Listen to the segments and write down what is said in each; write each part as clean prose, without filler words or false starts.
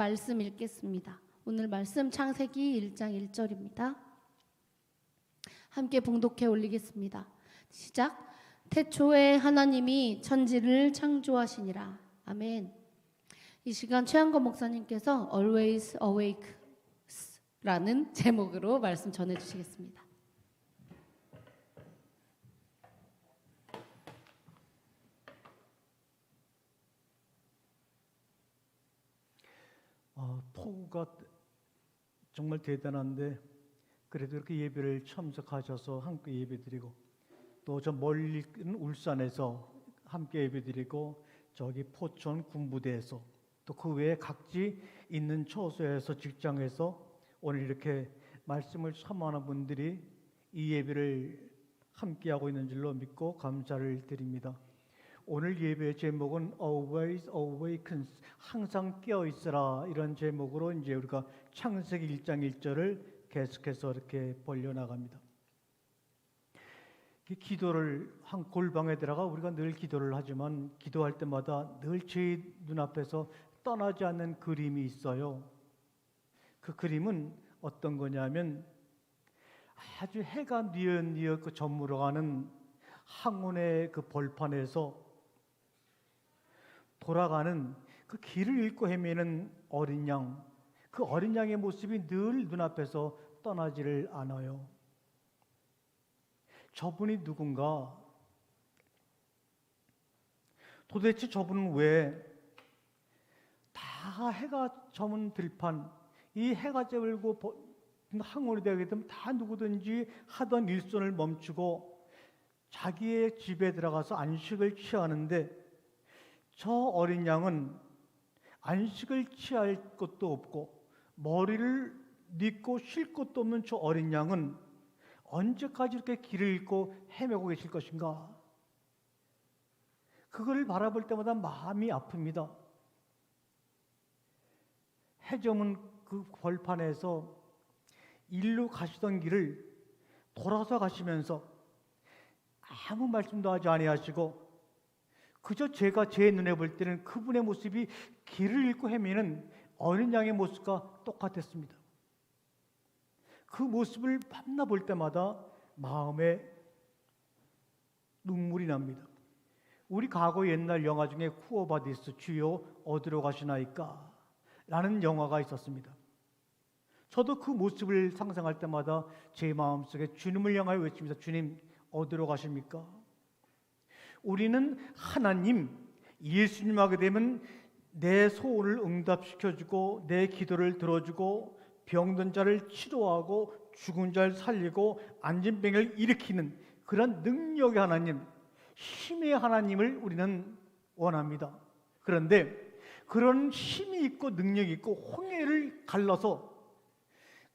말씀 읽겠습니다. 오늘 말씀 창세기 1장 1절입니다. 함께 봉독해 올리겠습니다. 시작. 태초에 하나님이 천지를 창조하시니라. 아멘. 이 시간 최한건 목사님께서 Always Awake 라는 제목으로 말씀 전해주시겠습니다. 폭우가 정말 대단한데 그래도 이렇게 예배를 참석하셔서 함께 예배드리고 또 저 멀리 있는 울산에서 함께 예배드리고 저기 포천 군부대에서 또 그 외에 각지 있는 처소에서 직장에서 오늘 이렇게 말씀을 사모하는 분들이 이 예배를 함께하고 있는 줄로 믿고 감사를 드립니다. 오늘 예배의 제목은 Always Awakens, 항상 깨어 있으라, 이런 제목으로 이제 우리가 창세기 1장 1절을 계속해서 이렇게 벌려 나갑니다. 기도를 한 골방에 들어가 우리가 늘 기도를 하지만 기도할 때마다 늘 제 눈앞에서 떠나지 않는 그림이 있어요. 그 그림은 어떤 거냐면 아주 해가 뉘엿뉘엿 그 저물어가는 항온의 그 벌판에서 돌아가는 그 길을 잃고 헤매는 어린 양, 그 어린 양의 모습이 늘 눈앞에서 떠나지를 않아요. 저분이 누군가? 도대체 저분은 왜 다 해가 저문 들판, 이 해가 쬐고 항온이 되게 되면 다 누구든지 하던 일손을 멈추고 자기의 집에 들어가서 안식을 취하는데 저 어린 양은 안식을 취할 것도 없고 머리를 뉘고 쉴 것도 없는 저 어린 양은 언제까지 이렇게 길을 잃고 헤매고 계실 것인가? 그걸 바라볼 때마다 마음이 아픕니다. 해저문 그 벌판에서 일로 가시던 길을 돌아서 가시면서 아무 말씀도 하지 아니하시고 그저 제가 제 눈에 볼 때는 그분의 모습이 길을 잃고 헤매는 어린 양의 모습과 똑같았습니다. 그 모습을 밤낮 볼 때마다 마음에 눈물이 납니다. 우리 과거 옛날 영화 중에 쿠어바디스, 주여 어디로 가시나이까? 라는 영화가 있었습니다. 저도 그 모습을 상상할 때마다 제 마음속에 주님을 향하여 외칩니다. 주님 어디로 가십니까? 우리는 하나님, 예수님 하게 되면 내 소원을 응답시켜주고 내 기도를 들어주고 병든 자를 치료하고 죽은 자를 살리고 안진병을 일으키는 그런 능력의 하나님, 힘의 하나님을 우리는 원합니다. 그런데 그런 힘이 있고 능력이 있고 홍해를 갈라서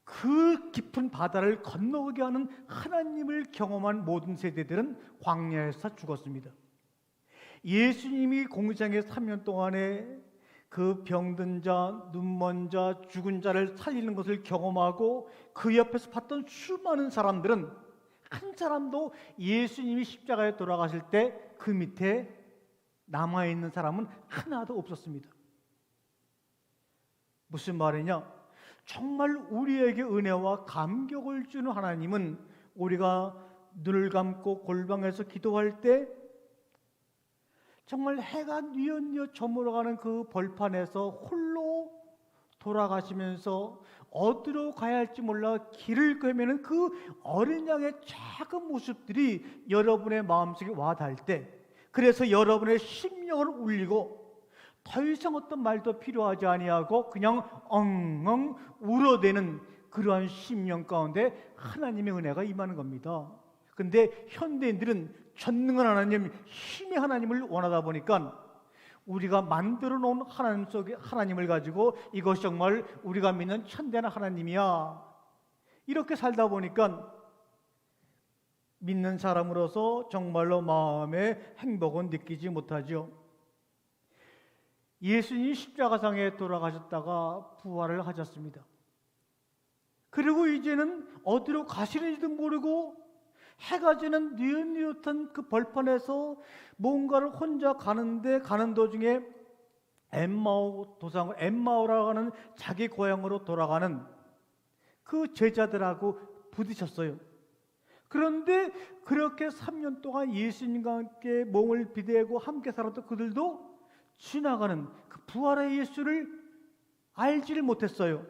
그 깊은 바다를 건너오게 하는 하나님을 경험한 모든 세대들은 광야에서 죽었습니다. 예수님이 공생의 3년 동안에 그 병든 자, 눈먼 자, 죽은 자를 살리는 것을 경험하고 그 옆에서 봤던 수많은 사람들은 한 사람도 예수님이 십자가에 돌아가실 때 그 밑에 남아있는 사람은 하나도 없었습니다. 무슨 말이냐? 정말 우리에게 은혜와 감격을 주는 하나님은 우리가 눈을 감고 골방에서 기도할 때 정말 해가 뉘엿뉘엿 저물어가는 그 벌판에서 홀로 돌아가시면서 어디로 가야 할지 몰라 길을 헤매는 그 어린 양의 작은 모습들이 여러분의 마음속에 와 닿을 때, 그래서 여러분의 심령을 울리고 더 이상 어떤 말도 필요하지 아니하고 그냥 엉엉 울어대는 그러한 심령 가운데 하나님의 은혜가 임하는 겁니다. 근데 현대인들은 전능한 하나님, 힘의 하나님을 원하다 보니까 우리가 만들어 놓은 하나님 속에 하나님을 가지고 이것이 정말 우리가 믿는 참된 하나님이야, 이렇게 살다 보니까 믿는 사람으로서 정말로 마음의 행복은 느끼지 못하죠. 예수님이 십자가상에 돌아가셨다가 부활을 하셨습니다. 그리고 이제는 어디로 가시는지도 모르고 해가 지는 뉘엿뉘엿한 그 벌판에서 뭔가를 혼자 가는 도중에 엠마오라고 하는 자기 고향으로 돌아가는 그 제자들하고 부딪혔어요. 그런데 그렇게 3년 동안 예수님과 함께 몸을 비대고 함께 살았던 그들도 지나가는 그 부활의 예수를 알지를 못했어요.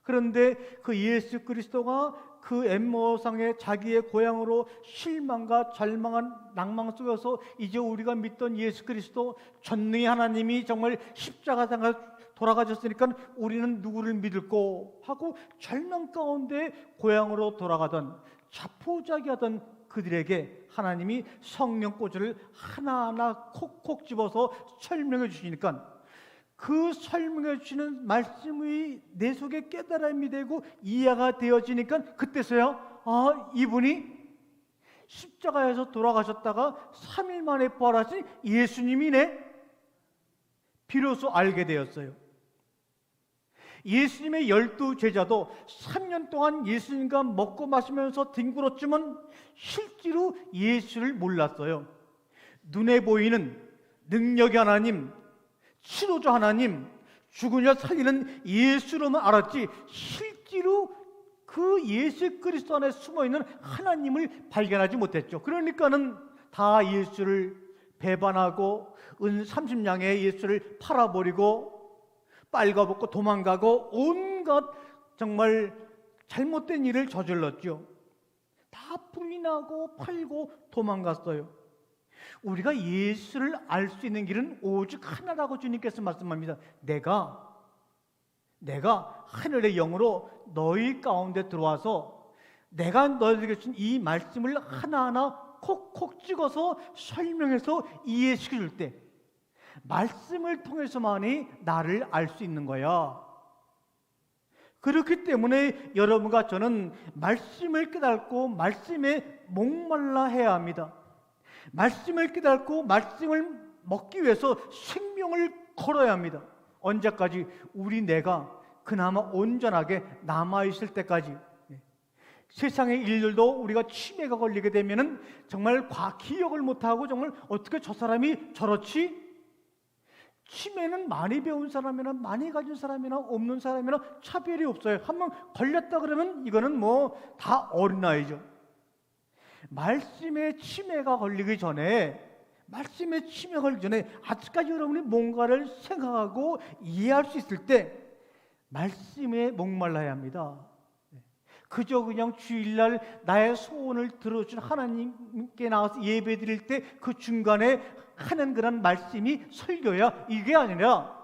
그런데 그 예수 그리스도가 그 엠마오상의 자기의 고향으로 실망과 절망한 낭만 속에서 이제 우리가 믿던 예수 그리스도 전능의 하나님이 정말 십자가상에 돌아가셨으니까 우리는 누구를 믿을꼬 하고 절망 가운데 고향으로 돌아가던 자포자기하던 그들에게 하나님이 성령 꼬지를 하나하나 콕콕 집어서 설명해 주시니까 그 설명해 주시는 말씀이 내 속에 깨달음이 되고 이해가 되어지니까 그때서야 이분이 십자가에서 돌아가셨다가 3일 만에 부활하신 예수님이네 비로소 알게 되었어요. 예수님의 12제자도 3년 동안 예수님과 먹고 마시면서 뒹굴었지만 실제로 예수를 몰랐어요. 눈에 보이는 능력의 하나님, 치료자 하나님, 죽은 자 살리는 예수로만 알았지 실제로 그 예수 그리스도 안에 숨어있는 하나님을 발견하지 못했죠. 그러니까는 다 예수를 배반하고 은 30냥에 예수를 팔아버리고 빨가벗고 도망가고 온갖 정말 잘못된 일을 저질렀죠. 다 부인하고 팔고 도망갔어요. 우리가 예수를 알 수 있는 길은 오직 하나라고 주님께서 말씀합니다. 내가 하늘의 영으로 너희 가운데 들어와서 내가 너희에게 준 이 말씀을 하나하나 콕콕 찍어서 설명해서 이해시켜 줄 때 말씀을 통해서만이 나를 알 수 있는 거야. 그렇기 때문에 여러분과 저는 말씀을 깨닫고 말씀에 목말라 해야 합니다. 말씀을 깨닫고 말씀을 먹기 위해서 생명을 걸어야 합니다. 언제까지? 우리 내가 그나마 온전하게 남아있을 때까지. 세상의 일들도 우리가 치매가 걸리게 되면은 정말 기억을 못하고 정말 어떻게 저 사람이 저렇지? 치매는 많이 배운 사람이나 많이 가진 사람이나 없는 사람이나 차별이 없어요. 한번 걸렸다 그러면 이거는 뭐 다 어린아이죠. 말씀에 치매가 걸리기 전에 아직까지 여러분이 뭔가를 생각하고 이해할 수 있을 때 말씀에 목말라야 합니다. 그저 그냥 주일날 나의 소원을 들어준 하나님께 나와서 예배 드릴 때 그 중간에 하는 그런 말씀이 설교야 이게 아니라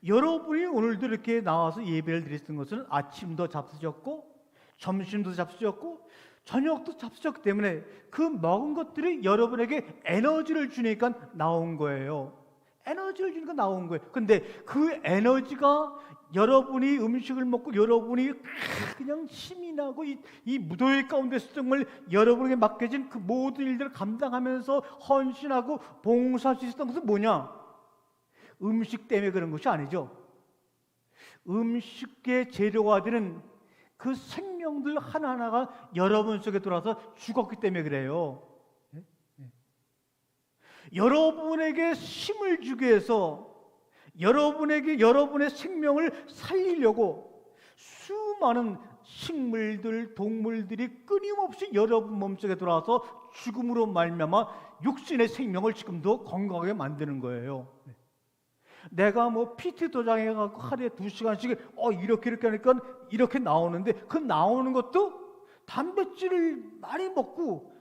여러분이 오늘도 이렇게 나와서 예배를 드리는 것은 아침도 잡수셨고 점심도 잡수셨고 저녁도 잡수셨기 때문에 그 먹은 것들이 여러분에게 에너지를 주니까 나온 거예요. 에너지를 주니까 나온 거예요. 근데 그 에너지가 여러분이 음식을 먹고 여러분이 그냥 힘이 나고 이 무더위 가운데서 정말 여러분에게 맡겨진 그 모든 일들을 감당하면서 헌신하고 봉사할 수 있었던 것은 뭐냐? 음식 때문에 그런 것이 아니죠. 음식의 재료가 되는 그 생명들 하나하나가 여러분 속에 들어와서 죽었기 때문에 그래요. 여러분에게 힘을 주기 위해서 여러분의 생명을 살리려고 수많은 식물들, 동물들이 끊임없이 여러분 몸속에 들어와서 죽음으로 말미암아 육신의 생명을 지금도 건강하게 만드는 거예요. 내가 뭐 PT 도장에 가고 하루에 2시간씩 이렇게 하니까 이렇게 나오는데 그 나오는 것도 단백질을 많이 먹고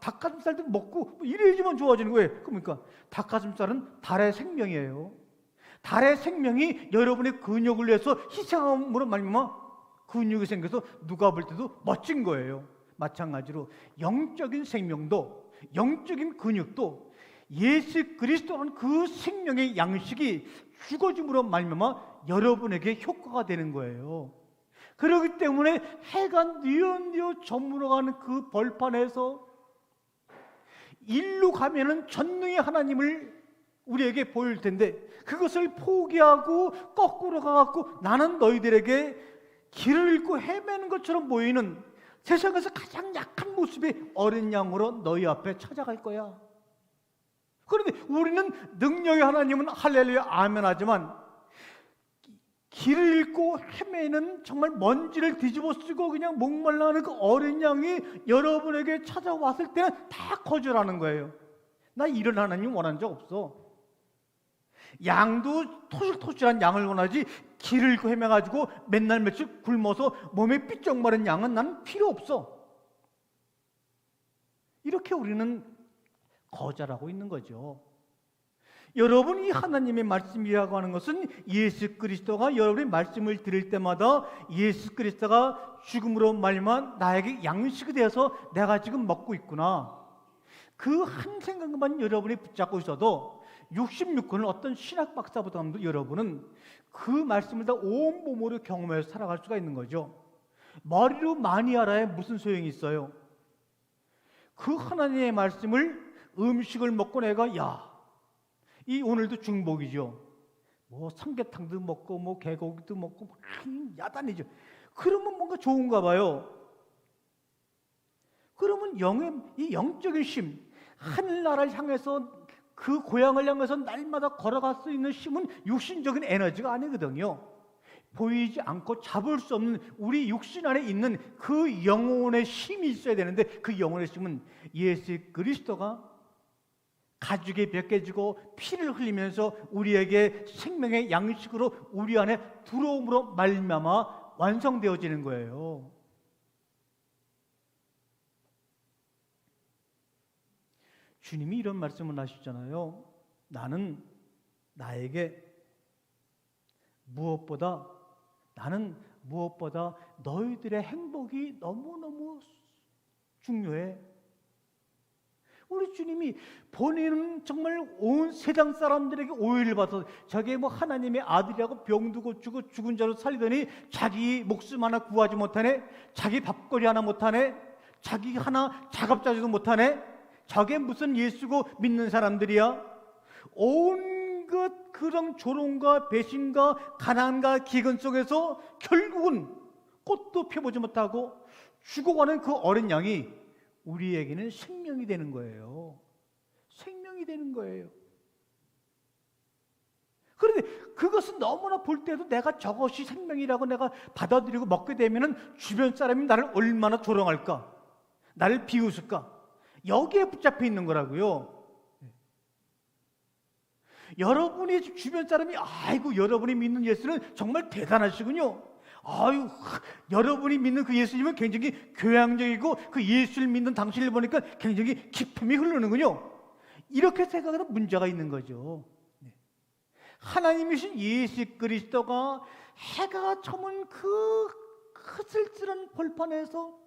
닭가슴살도 먹고 이래야지만 좋아지는 거예요. 그러니까 닭가슴살은 달의 생명이에요. 달의 생명이 여러분의 근육을 위해서 희생함으로 말미암아 근육이 생겨서 누가 볼 때도 멋진 거예요. 마찬가지로 영적인 생명도 영적인 근육도 예수 그리스도라는 그 생명의 양식이 죽어짐으로 말미암아 여러분에게 효과가 되는 거예요. 그렇기 때문에 해가 뉘어뉘어 저물어가는 그 벌판에서 일로 가면은 전능의 하나님을 우리에게 보일 텐데 그것을 포기하고 거꾸로 가갖고 나는 너희들에게 길을 잃고 헤매는 것처럼 보이는 세상에서 가장 약한 모습의 어린 양으로 너희 앞에 찾아갈 거야. 그런데 우리는 능력의 하나님은 할렐루야 아멘 하지만 길을 잃고 헤매는 정말 먼지를 뒤집어 쓰고 그냥 목말라하는 그 어린 양이 여러분에게 찾아왔을 때는 다 거절하는 거예요. 나 이런 하나님 원한 적 없어. 양도 토실토실한 양을 원하지 길을 잃고 헤매가지고 맨날 며칠 굶어서 몸에 삐쩍 마른 양은 난 필요 없어. 이렇게 우리는 거절하고 있는 거죠. 여러분, 이 하나님의 말씀이라고 하는 것은 예수 그리스도가 여러분의 말씀을 들을 때마다 예수 그리스도가 죽음으로 말미암아 나에게 양식이 되어서 내가 지금 먹고 있구나, 그 한 생각만 여러분이 붙잡고 있어도 66권을 어떤 신학 박사보다도 여러분은 그 말씀을 다 온몸으로 경험해서 살아갈 수가 있는 거죠. 머리로 많이 알아야 무슨 소용이 있어요? 그 하나님의 말씀을 음식을 먹고 내가 이 오늘도 중복이죠. 뭐 삼계탕도 먹고 뭐 개고기도 먹고 야단이죠. 그러면 뭔가 좋은가 봐요. 그러면 이 영적인 심, 하늘나라를 향해서 그 고향을 향해서 날마다 걸어갈 수 있는 힘은 육신적인 에너지가 아니거든요. 보이지 않고 잡을 수 없는 우리 육신 안에 있는 그 영혼의 힘이 있어야 되는데, 그 영혼의 힘은 예수 그리스도가 가죽에 벗겨지고 피를 흘리면서 우리에게 생명의 양식으로 우리 안에 들어옴으로 말미암아 완성되어지는 거예요. 주님이 이런 말씀을 하시잖아요. 나는 무엇보다 너희들의 행복이 너무너무 중요해. 우리 주님이 본인은 정말 온 세상 사람들에게 오해를 받아서 저게 뭐 하나님의 아들이라고 병도 고치고 죽은 자로 살리더니 자기 목숨 하나 구하지 못하네, 자기 밥거리 하나 못하네, 자기 하나 작업자지도 못하네, 저게 무슨 예수고 믿는 사람들이야? 온갖 그런 조롱과 배신과 가난과 기근 속에서 결국은 꽃도 펴보지 못하고 죽어가는 그 어린 양이 우리에게는 생명이 되는 거예요. 생명이 되는 거예요. 그런데 그것은 너무나 볼 때도 내가 저것이 생명이라고 내가 받아들이고 먹게 되면은 주변 사람이 나를 얼마나 조롱할까, 나를 비웃을까, 여기에 붙잡혀 있는 거라고요. 여러분이 주변 사람이 아이고 여러분이 믿는 예수는 정말 대단하시군요, 아유 여러분이 믿는 그 예수님은 굉장히 교양적이고 그 예수를 믿는 당신을 보니까 굉장히 기품이 흐르는군요, 이렇게 생각하는 문제가 있는 거죠. 하나님이신 예수 그리스도가 해가 저문 그 쓸쓸한 벌판에서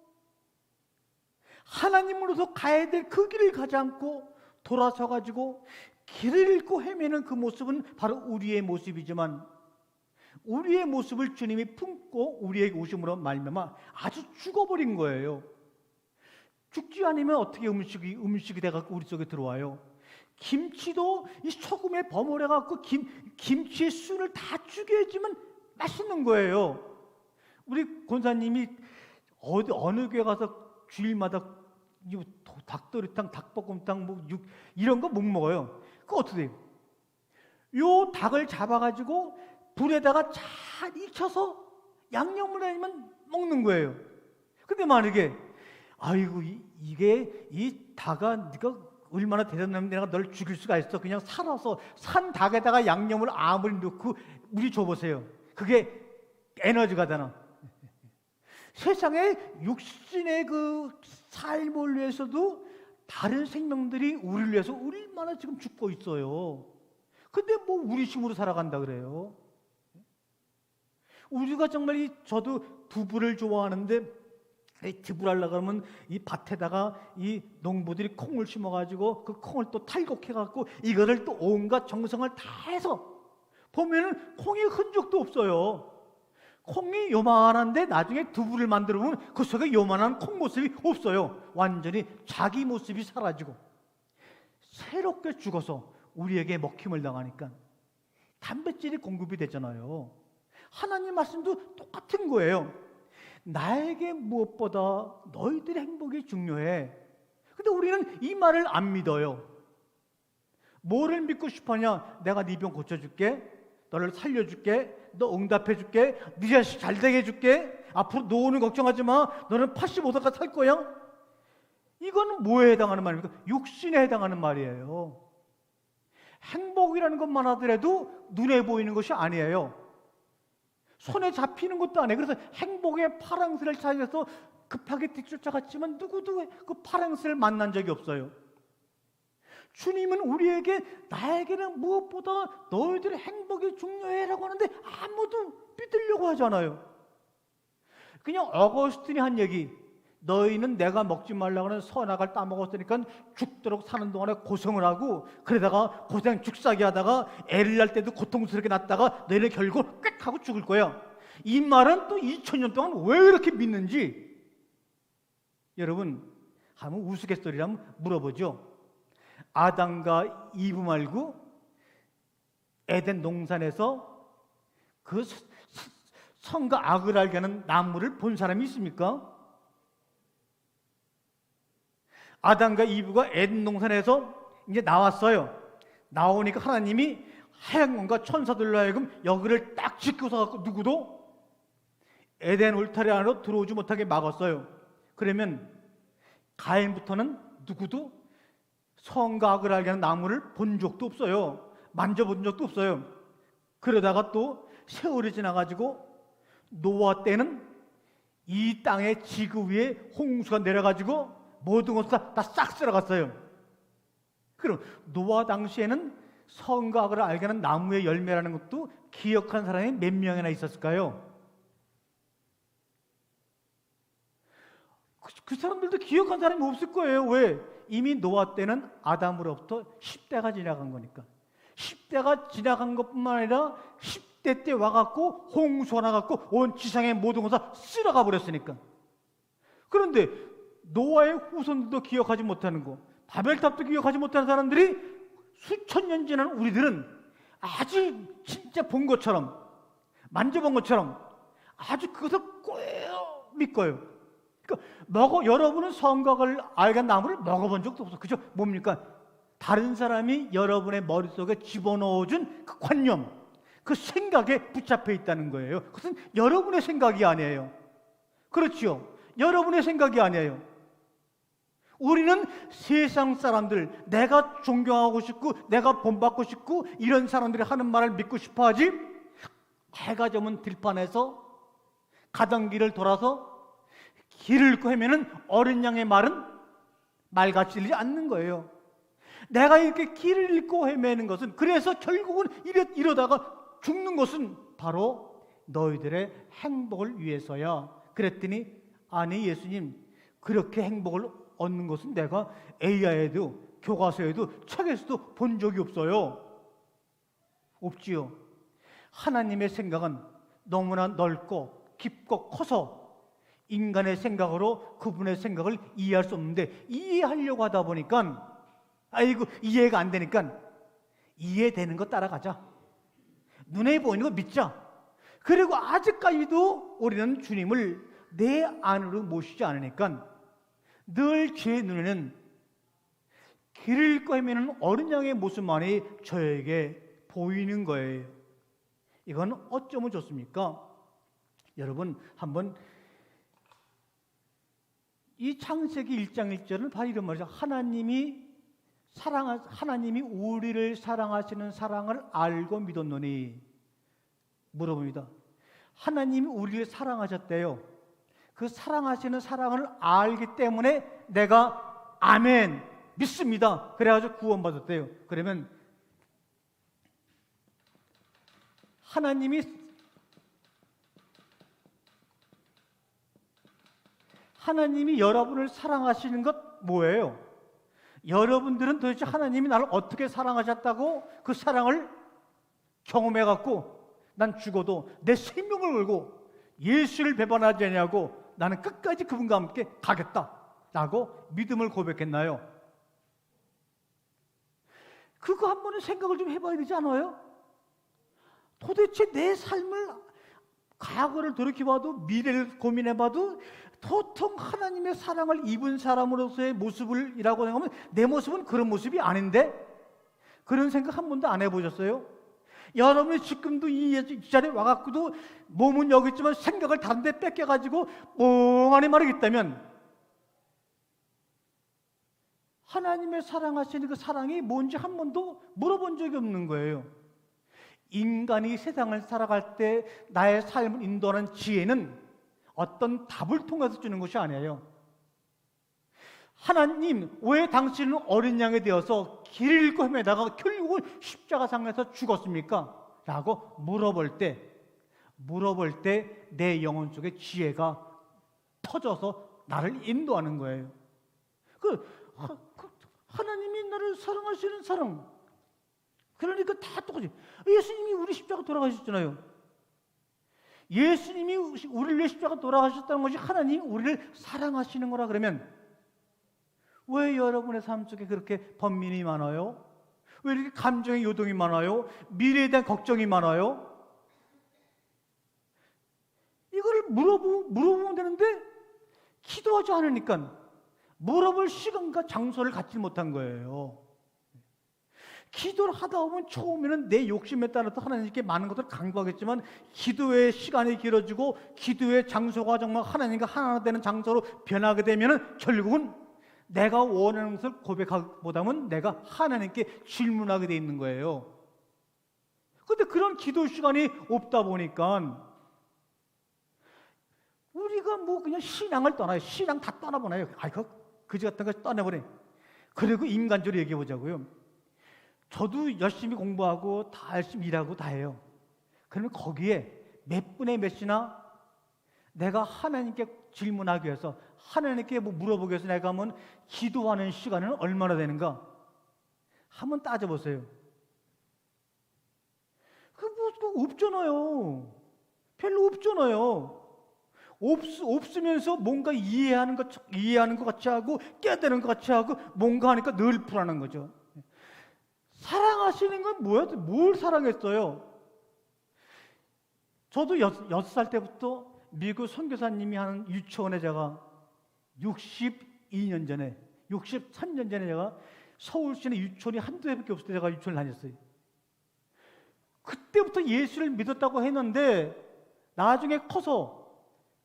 하나님으로서 가야 될 그 길을 가지 않고 돌아서 가지고 길을 잃고 헤매는 그 모습은 바로 우리의 모습이지만, 우리의 모습을 주님이 품고 우리에게 오심으로 말미암아 아주 죽어버린 거예요. 죽지 않으면 어떻게 음식이 돼갖고 우리 속에 들어와요? 김치도 이 소금에 버무려갖고 김치의 순을 다 죽여야지만 맛있는 거예요. 우리 권사님이 어느 교회 가서 주일마다 닭도리탕, 닭볶음탕, 이런 거 못 먹어요. 그거 어떻게 돼요? 요 닭을 잡아가지고 불에다가 잘 익혀서 양념을 해면 먹는 거예요. 근데 만약에 아이고 이게 이 닭아 네가 얼마나 대단하면 내가 널 죽일 수가 있어, 그냥 살아서 산 닭에다가 양념을 아무리 넣고 우리 줘보세요. 그게 에너지가 되나? 세상에 육신의 그 삶을 위해서도 다른 생명들이 우리를 위해서 얼마나 지금 죽고 있어요. 근데 뭐 우리 힘으로 살아간다 그래요? 우리가 정말 저도 두부를 좋아하는데 두부를 하려고 하면 이 밭에다가 이 농부들이 콩을 심어가지고 그 콩을 또 탈곡해갖고 이거를 또 온갖 정성을 다 해서 보면은 콩이 흔적도 없어요. 콩이 요만한데 나중에 두부를 만들어 보면 그 속에 요만한 콩 모습이 없어요. 완전히 자기 모습이 사라지고 새롭게 죽어서 우리에게 먹힘을 당하니까 단백질이 공급이 되잖아요. 하나님 말씀도 똑같은 거예요. 나에게 무엇보다 너희들의 행복이 중요해. 근데 우리는 이 말을 안 믿어요. 뭐를 믿고 싶어하냐? 내가 네 병 고쳐줄게, 너를 살려줄게, 너 응답해줄게, 네 자식 잘되게 해줄게, 앞으로 노후는 걱정하지 마, 너는 85세까지 살 거야. 이거는 뭐에 해당하는 말입니까? 육신에 해당하는 말이에요. 행복이라는 것만 하더라도 눈에 보이는 것이 아니에요. 손에 잡히는 것도 아니에요. 그래서 행복의 파랑새를 찾아서 급하게 뒤쫓아갔지만 누구도 그 파랑새를 만난 적이 없어요. 주님은 우리에게 나에게는 무엇보다 너희들의 행복이 중요해라고 하는데 아무도 믿으려고 하지 않아요. 그냥 어거스틴이 한 얘기, 너희는 내가 먹지 말라고 하는 선악을 따먹었으니까 죽도록 사는 동안에 고생을 하고, 그러다가 고생 죽사기 하다가 애를 낳을 때도 고통스럽게 낳다가 너희는 결국 꽥 하고 죽을 거야. 이 말은 또 2000년 동안 왜 이렇게 믿는지 여러분 한번 우스갯소리를 한번 물어보죠. 아담과 이브 말고 에덴 동산에서 그 선과 악을 알게 하는 나무를 본 사람이 있습니까? 아담과 이브가 에덴 동산에서 이제 나왔어요. 나오니까 하나님이 하얀 천사들로 하여금 여기를 딱 지켜서 갖고 누구도 에덴 울타리 안으로 들어오지 못하게 막았어요. 그러면 가인부터는 누구도 선과 악을 알게 하는 나무를 본 적도 없어요. 만져본 적도 없어요. 그러다가 또 세월이 지나가지고 노아 때는 이 땅의 지구 위에 홍수가 내려가지고 모든 것을 다 싹 쓸어갔어요. 그럼 노아 당시에는 선과 악을 알게 하는 나무의 열매라는 것도 기억한 사람이 몇 명이나 있었을까요? 그 사람들도 기억한 사람이 없을 거예요. 왜? 이미 노아 때는 아담으로부터 10대가 지나간 거니까. 10대가 지나간 것뿐만 아니라 10대 때 와갖고 홍수가 나갖고 온 지상의 모든 것을 쓸어가 버렸으니까. 그런데 노아의 후손들도 기억하지 못하는 거, 바벨탑도 기억하지 못하는 사람들이 수천 년 지난 우리들은 아주 진짜 본 것처럼, 만져본 것처럼 아주 그것을 꼭 믿고요. 그러니까 여러분은 선각을 알게 나무를 먹어본 적도 없어. 그죠? 뭡니까? 다른 사람이 여러분의 머릿속에 집어넣어준 그 관념, 그 생각에 붙잡혀 있다는 거예요. 그것은 여러분의 생각이 아니에요. 그렇지요? 여러분의 생각이 아니에요. 우리는 세상 사람들, 내가 존경하고 싶고 내가 본받고 싶고 이런 사람들이 하는 말을 믿고 싶어 하지, 해가 저문 들판에서 가던 길을 돌아서 길을 잃고 헤매는 어린 양의 말은 말같이 들리지 않는 거예요. 내가 이렇게 길을 잃고 헤매는 것은, 그래서 결국은 이러다가 죽는 것은 바로 너희들의 행복을 위해서야. 그랬더니 아니 예수님, 그렇게 행복을 얻는 것은 내가 AI에도 교과서에도 책에서도 본 적이 없어요. 없지요. 하나님의 생각은 너무나 넓고 깊고 커서 인간의 생각으로 그분의 생각을 이해할 수 없는데, 이해하려고 하다 보니까 아이고 이해가 안 되니까 이해되는 거 따라가자, 눈에 보이는 거 믿자. 그리고 아직까지도 우리는 주님을 내 안으로 모시지 않으니까 늘 제 눈에는 길을 잃고 헤매는 어린 양의 모습만이 저에게 보이는 거예요. 이건 어쩌면 좋습니까? 여러분 한번 이 창세기 1장 1절은 바로 이런 말이죠. 하나님이 우리를 사랑하시는 사랑을 알고 믿었노니. 물어봅니다. 하나님이 우리를 사랑하셨대요. 그 사랑하시는 사랑을 알기 때문에 내가 아멘 믿습니다, 그래가지고 구원받았대요. 그러면 하나님이 여러분을 사랑하시는 것 뭐예요? 여러분들은 도대체 하나님이 나를 어떻게 사랑하셨다고 그 사랑을 경험해갖고 난 죽어도 내 생명을 걸고 예수를 배반하지 않냐고 나는 끝까지 그분과 함께 가겠다라고 믿음을 고백했나요? 그거 한 번은 생각을 좀 해봐야 되지 않아요? 도대체 내 삶을, 과거를 돌이켜봐도 미래를 고민해봐도 도통 하나님의 사랑을 입은 사람으로서의 모습이라고 생각하면 내 모습은 그런 모습이 아닌데, 그런 생각 한 번도 안 해보셨어요? 여러분이 지금도 이 자리에 와갖고도 몸은 여기 있지만 생각을 다른 데 뺏겨가지고 멍하니 말하겠다면 하나님의 사랑하시는 그 사랑이 뭔지 한 번도 물어본 적이 없는 거예요. 인간이 세상을 살아갈 때 나의 삶을 인도하는 지혜는 어떤 답을 통해서 주는 것이 아니에요. 하나님, 왜 당신은 어린 양이 되어서 길을 잃고 헤매다가 결국은 십자가상에서 죽었습니까? 라고 물어볼 때 내 영혼 속에 지혜가 터져서 나를 인도하는 거예요. 하나님이 나를 사랑하시는 사랑. 그러니까 다 똑같이. 예수님이 우리 십자가 돌아가셨잖아요. 예수님이 우리를 위해 십자가 돌아가셨다는 것이 하나님이 우리를 사랑하시는 거라 그러면 왜 여러분의 삶 속에 그렇게 번민이 많아요? 왜 이렇게 감정의 요동이 많아요? 미래에 대한 걱정이 많아요? 이거를 물어보면 되는데 기도하지 않으니까 물어볼 시간과 장소를 갖지 못한 거예요. 기도를 하다 보면 처음에는 내 욕심에 따라서 하나님께 많은 것을 강구하겠지만 기도의 시간이 길어지고 기도의 장소가 정말 하나님과 하나 되는 장소로 변하게 되면 결국은 내가 원하는 것을 고백하기보다는 내가 하나님께 질문하게 돼 있는 거예요. 그런데 그런 기도 시간이 없다 보니까 우리가 뭐 그냥 신앙을 떠나요. 신앙 다 떠나보나요? 그지 같은 거 떠나버려. 그리고 인간적으로 얘기해 보자고요. 저도 열심히 공부하고 다 열심히 일하고 다 해요. 그러면 거기에 몇 분의 몇이나 내가 하나님께 질문하기 위해서 하나님께 뭐 물어보기 위해서 내가 하면 기도하는 시간은 얼마나 되는가? 한번 따져보세요. 그거 없잖아요. 별로 없잖아요. 없으면서 뭔가 이해하는 것 같이 하고 깨닫는 것 같이 하고 뭔가 하니까 늘 불안한 거죠. 사랑하시는 건 뭐야? 뭘 사랑했어요? 저도 6살 때부터 미국 선교사님이 하는 유치원에 제가 63년 전에 제가 서울시내 유치원이 한두 개밖에 없을 때 제가 유치원을 다녔어요. 그때부터 예수를 믿었다고 했는데 나중에 커서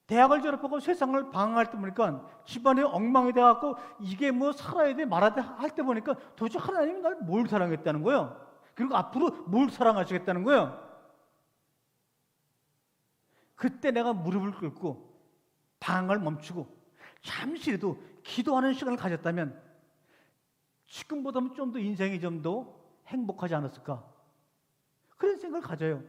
대학을 졸업하고 세상을 방황할 때 보니까 집안에 엉망이 돼갖고 이게 뭐 살아야 돼 말아야 돼 할 때 보니까 도대체 하나님이 날 뭘 사랑했다는 거예요. 그리고 앞으로 뭘 사랑하시겠다는 거예요. 그때 내가 무릎을 꿇고 방황을 멈추고 잠시라도 기도하는 시간을 가졌다면 지금보다는 좀 더 인생이 좀 더 행복하지 않았을까? 그런 생각을 가져요.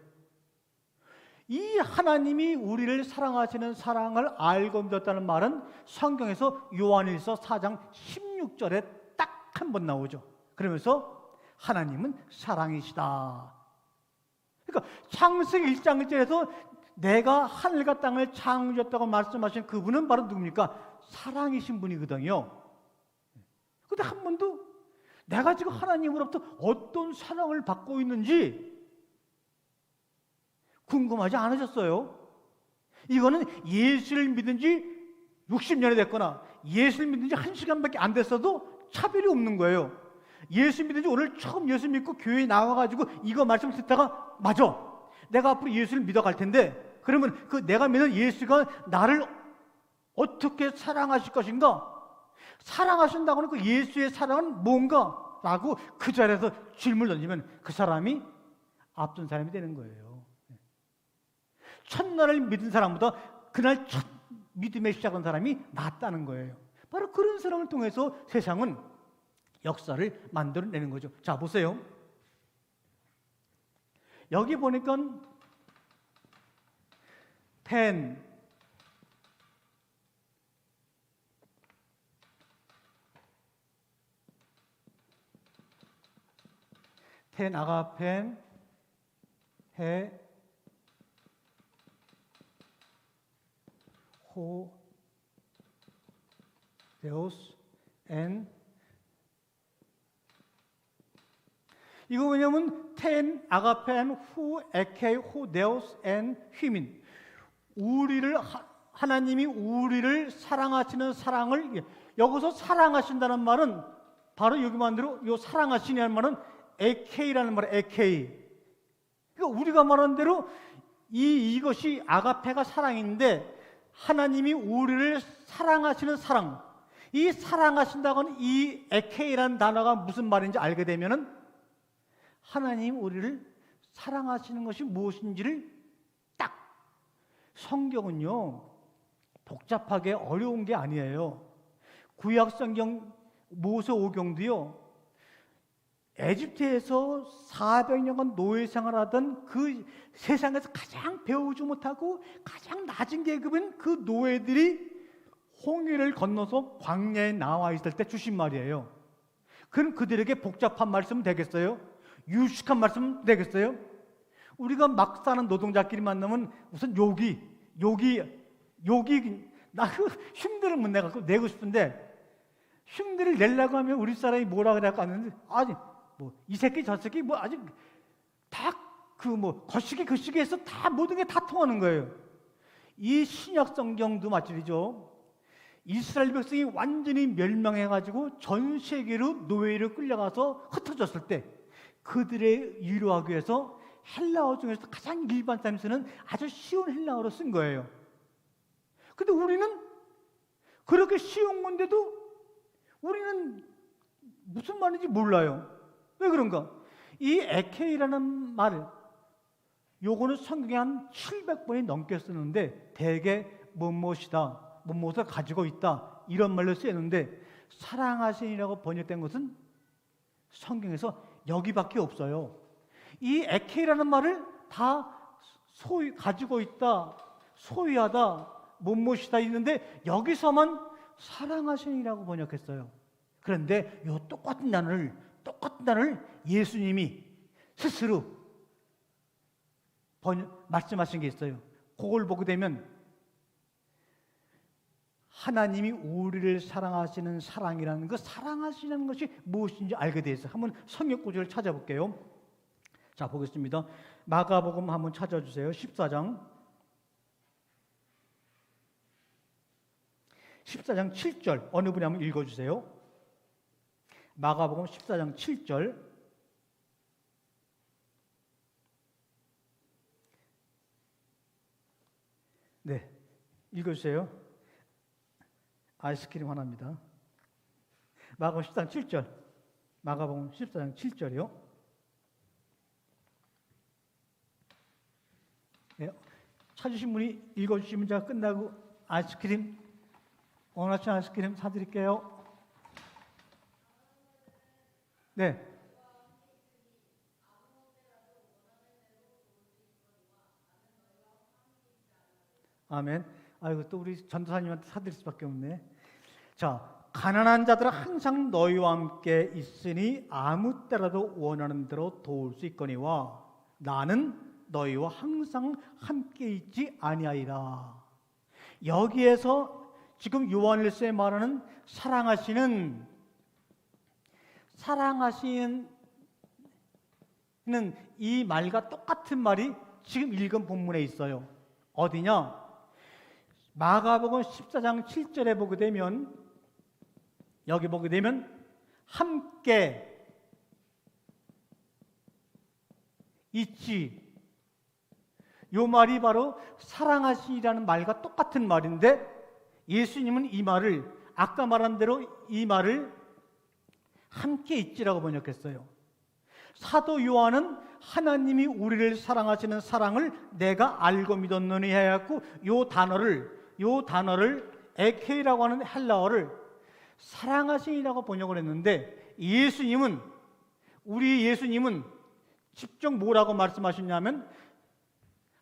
이 하나님이 우리를 사랑하시는 사랑을 알고 믿었다는 말은 성경에서 요한일서 4장 16절에 딱 한 번 나오죠. 그러면서 하나님은 사랑이시다. 그러니까 창세기 1장 1절에서 내가 하늘과 땅을 창조했다고 말씀하신 그분은 바로 누굽니까? 사랑이신 분이거든요. 근데 한 번도 내가 지금 하나님으로부터 어떤 사랑을 받고 있는지 궁금하지 않으셨어요? 이거는 예수를 믿은 지 60년이 됐거나 예수를 믿은 지 1시간밖에 안 됐어도 차별이 없는 거예요. 예수 믿은 지 오늘 처음 예수 믿고 교회에 나와가지고 이거 말씀 듣다가 맞아. 내가 앞으로 예수를 믿어갈 텐데 그러면 그 내가 믿는 예수가 나를 어떻게 사랑하실 것인가? 사랑하신다고는 그 예수의 사랑은 뭔가? 라고 그 자리에서 질문을 던지면 그 사람이 앞선 사람이 되는 거예요. 첫날을 믿은 사람보다 그날 첫 믿음에 시작한 사람이 낫다는 거예요. 바로 그런 사람을 통해서 세상은 역사를 만들어내는 거죠. 자, 보세요. 여기 보니까 펜, 아가펜, 해, 호, 데오스, 엔. 이거 왜냐면 텐, 아가펜, 후, 에케, 호, 데오스, 엔, 휘민. 하나님이 우리를 사랑하시는 사랑을 여기서 사랑하신다는 말은 바로 여기 만대로 이 사랑하시냐는 말은 AK라는 말, AK. 그러니까 우리가 말하는 대로 이것이 아가페가 사랑인데 하나님이 우리를 사랑하시는 사랑. 이 사랑하신다고는 이 AK라는 단어가 무슨 말인지 알게 되면은 하나님 우리를 사랑하시는 것이 무엇인지를 딱. 성경은요 복잡하게 어려운 게 아니에요. 구약 성경 모세오경도요 에집트에서 400년간 노예 생활하던 그 세상에서 가장 배우지 못하고 가장 낮은 계급인 그 노예들이 홍해를 건너서 광야에 나와 있을 때 주신 말이에요. 그럼 그들에게 복잡한 말씀 되겠어요? 유식한 말씀 되겠어요? 우리가 막 사는 노동자끼리 만나면 우선 욕이 나 흉내를 내고 싶은데 흉내를 내려고 하면 우리 사람이 뭐라 그래갖고 하는데 아니 뭐 이 새끼 저 새끼 뭐 아직 다 그 뭐 거시기 해서 다 모든 게 다 통하는 거예요. 이 신약 성경도 마찬가지죠. 이스라엘 백성이 완전히 멸망해가지고 전 세계로 노예로 끌려가서 흩어졌을 때 그들의 위로하기 위해서 헬라어 중에서 가장 일반 사람이 쓰는 아주 쉬운 헬라어로 쓴 거예요. 근데 우리는 그렇게 쉬운 건데도 우리는 무슨 말인지 몰라요. 왜 그런가? 이 에케이라는 말, 요거는 성경에 한 700번이 넘게 쓰는데 대개 무엇을 가지고 있다 이런 말로 쓰였는데 사랑하신이라고 번역된 것은 성경에서 여기밖에 없어요. 이 에케이라는 말을 다 가지고 있다, 소유하다, 무엇이다 있는데 여기서만 사랑하신이라고 번역했어요. 그런데 이 똑같은 단어를 예수님이 스스로 말씀하신 게 있어요. 그걸 보게 되면 하나님이 우리를 사랑하시는 사랑이라는 그 사랑하시는 것이 무엇인지 알게 돼 있어요. 한번 성경 구절을 찾아볼게요. 자, 보겠습니다. 마가복음 한번 찾아주세요. 14장 7절 어느 분이 한번 읽어주세요. 마가복음 14장 7절. 네, 읽어주세요. 아이스크림 하나입니다. 마가복음 14장 7절. 마가복음 14장 7절이요. 네, 찾으신 분이 읽어주시면 제가 끝나고 아이스크림 원하시는 아이스크림 사드릴게요. 네. 아멘. 아이고 또 우리 전도사님한테 사드릴 수밖에 없네. 자, 가난한 자들은 항상 너희와 함께 있으니 아무 때라도 원하는 대로 도울 수 있거니와 나는 너희와 항상 함께 있지 아니하리라. 여기에서 지금 요한일서에 말하는 사랑하시는 이 말과 똑같은 말이 지금 읽은 본문에 있어요. 어디냐? 마가복음 14장 7절에 보게 되면 여기 보게 되면 함께 있지. 요 말이 바로 사랑하시라는 말과 똑같은 말인데 예수님은 이 말을 아까 말한 대로 이 말을 함께 있지라고 번역했어요. 사도 요한은 하나님이 우리를 사랑하시는 사랑을 내가 알고 믿었느니 해갖고 요 단어를 에케이라고 하는 헬라어를 사랑하시니라고 번역을 했는데 우리 예수님은 직접 뭐라고 말씀하셨냐면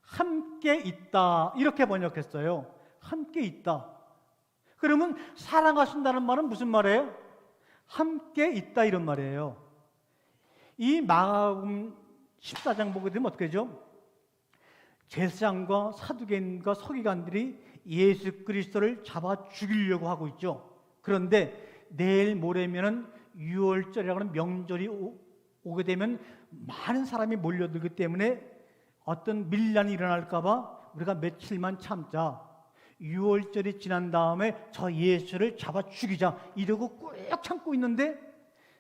함께 있다 이렇게 번역했어요. 함께 있다. 그러면 사랑하신다는 말은 무슨 말이에요? 함께 있다 이런 말이에요. 이 마가복음 14장 보게 되면 어떻게 되죠? 제사장과 사두개인과 서기관들이 예수 그리스도를 잡아 죽이려고 하고 있죠. 그런데 내일 모레면은 유월절이라고 하는 명절이 오게 되면 많은 사람이 몰려들기 때문에 어떤 밀란이 일어날까 봐 우리가 며칠만 참자. 6월절이 지난 다음에 저 예수를 잡아 죽이자 이러고 꾹 참고 있는데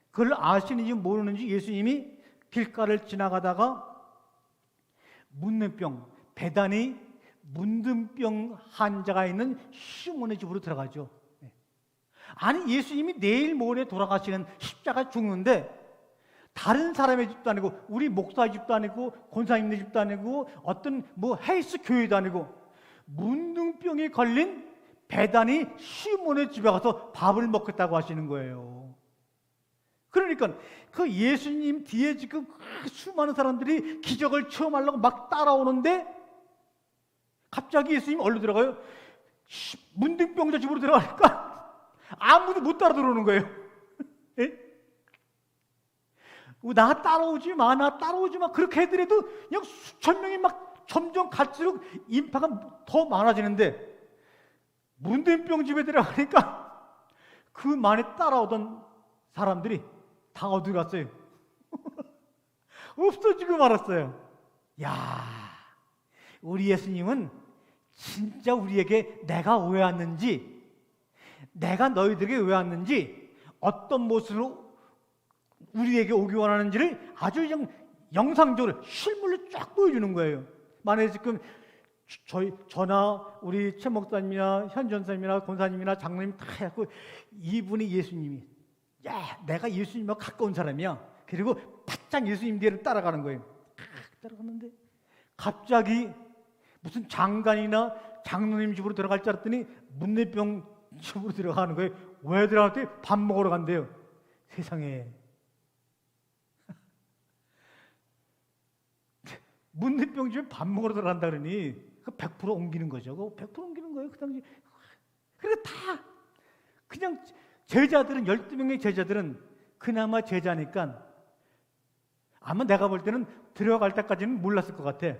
그걸 아시는지 모르는지 예수님이 길가를 지나가다가 문둥병, 베다니 문둥병 환자가 있는 시몬의 집으로 들어가죠. 아니, 예수님이 내일 모레 돌아가시는 십자가 죽는데 다른 사람의 집도 아니고, 우리 목사의 집도 아니고, 권사님의 집도 아니고, 어떤 뭐 헬스 교회도 아니고, 문둥병에 걸린 베다니 시몬의 집에 가서 밥을 먹겠다고 하시는 거예요. 그러니까 그 예수님 뒤에 지금 수많은 사람들이 기적을 체험하려고 막 따라오는데 갑자기 예수님 어디로 들어가요? 문둥병자 집으로 들어가니까 아무도 못 따라 들어오는 거예요. 예? 나 따라오지 마, 나 따라오지 마. 그렇게 해더라도 그냥 수천 명이 막 점점 갈수록 인파가 더 많아지는데 문둥병 집에 들어가니까 그 많이 따라오던 사람들이 다 어디 갔어요? 없어지고 말았어요. 야, 우리 예수님은 진짜 우리에게 내가 왜 왔는지, 내가 너희들에게 왜 왔는지, 어떤 모습으로 우리에게 오기 원하는지를 아주 영상적으로 실물로 쫙 보여주는 거예요. 만약에 지금 저나 우리 최 목사님이나 현 전사님이나 권사님이나 장로님 다 해갖고 이분이 예수님이, 야, 내가 예수님하고 가까운 사람이야. 그리고 바짝 예수님 뒤를 따라가는 거예요. 따라갔는데 갑자기 무슨 장관이나 장로님 집으로 들어갈 줄 알았더니 문둥병 집으로 들어가는 거예요. 왜 들어갔더니 밥 먹으러 간대요. 세상에. 문둥병 집에 밥 먹으러 들어간다 그러니 그 100% 옮기는 거죠. 그 100% 옮기는 거예요. 그 당시. 그리고 다 그냥 제자들은 12명의 제자들은 그나마 제자니까 아마 내가 볼 때는 들어갈 때까지는 몰랐을 것 같아.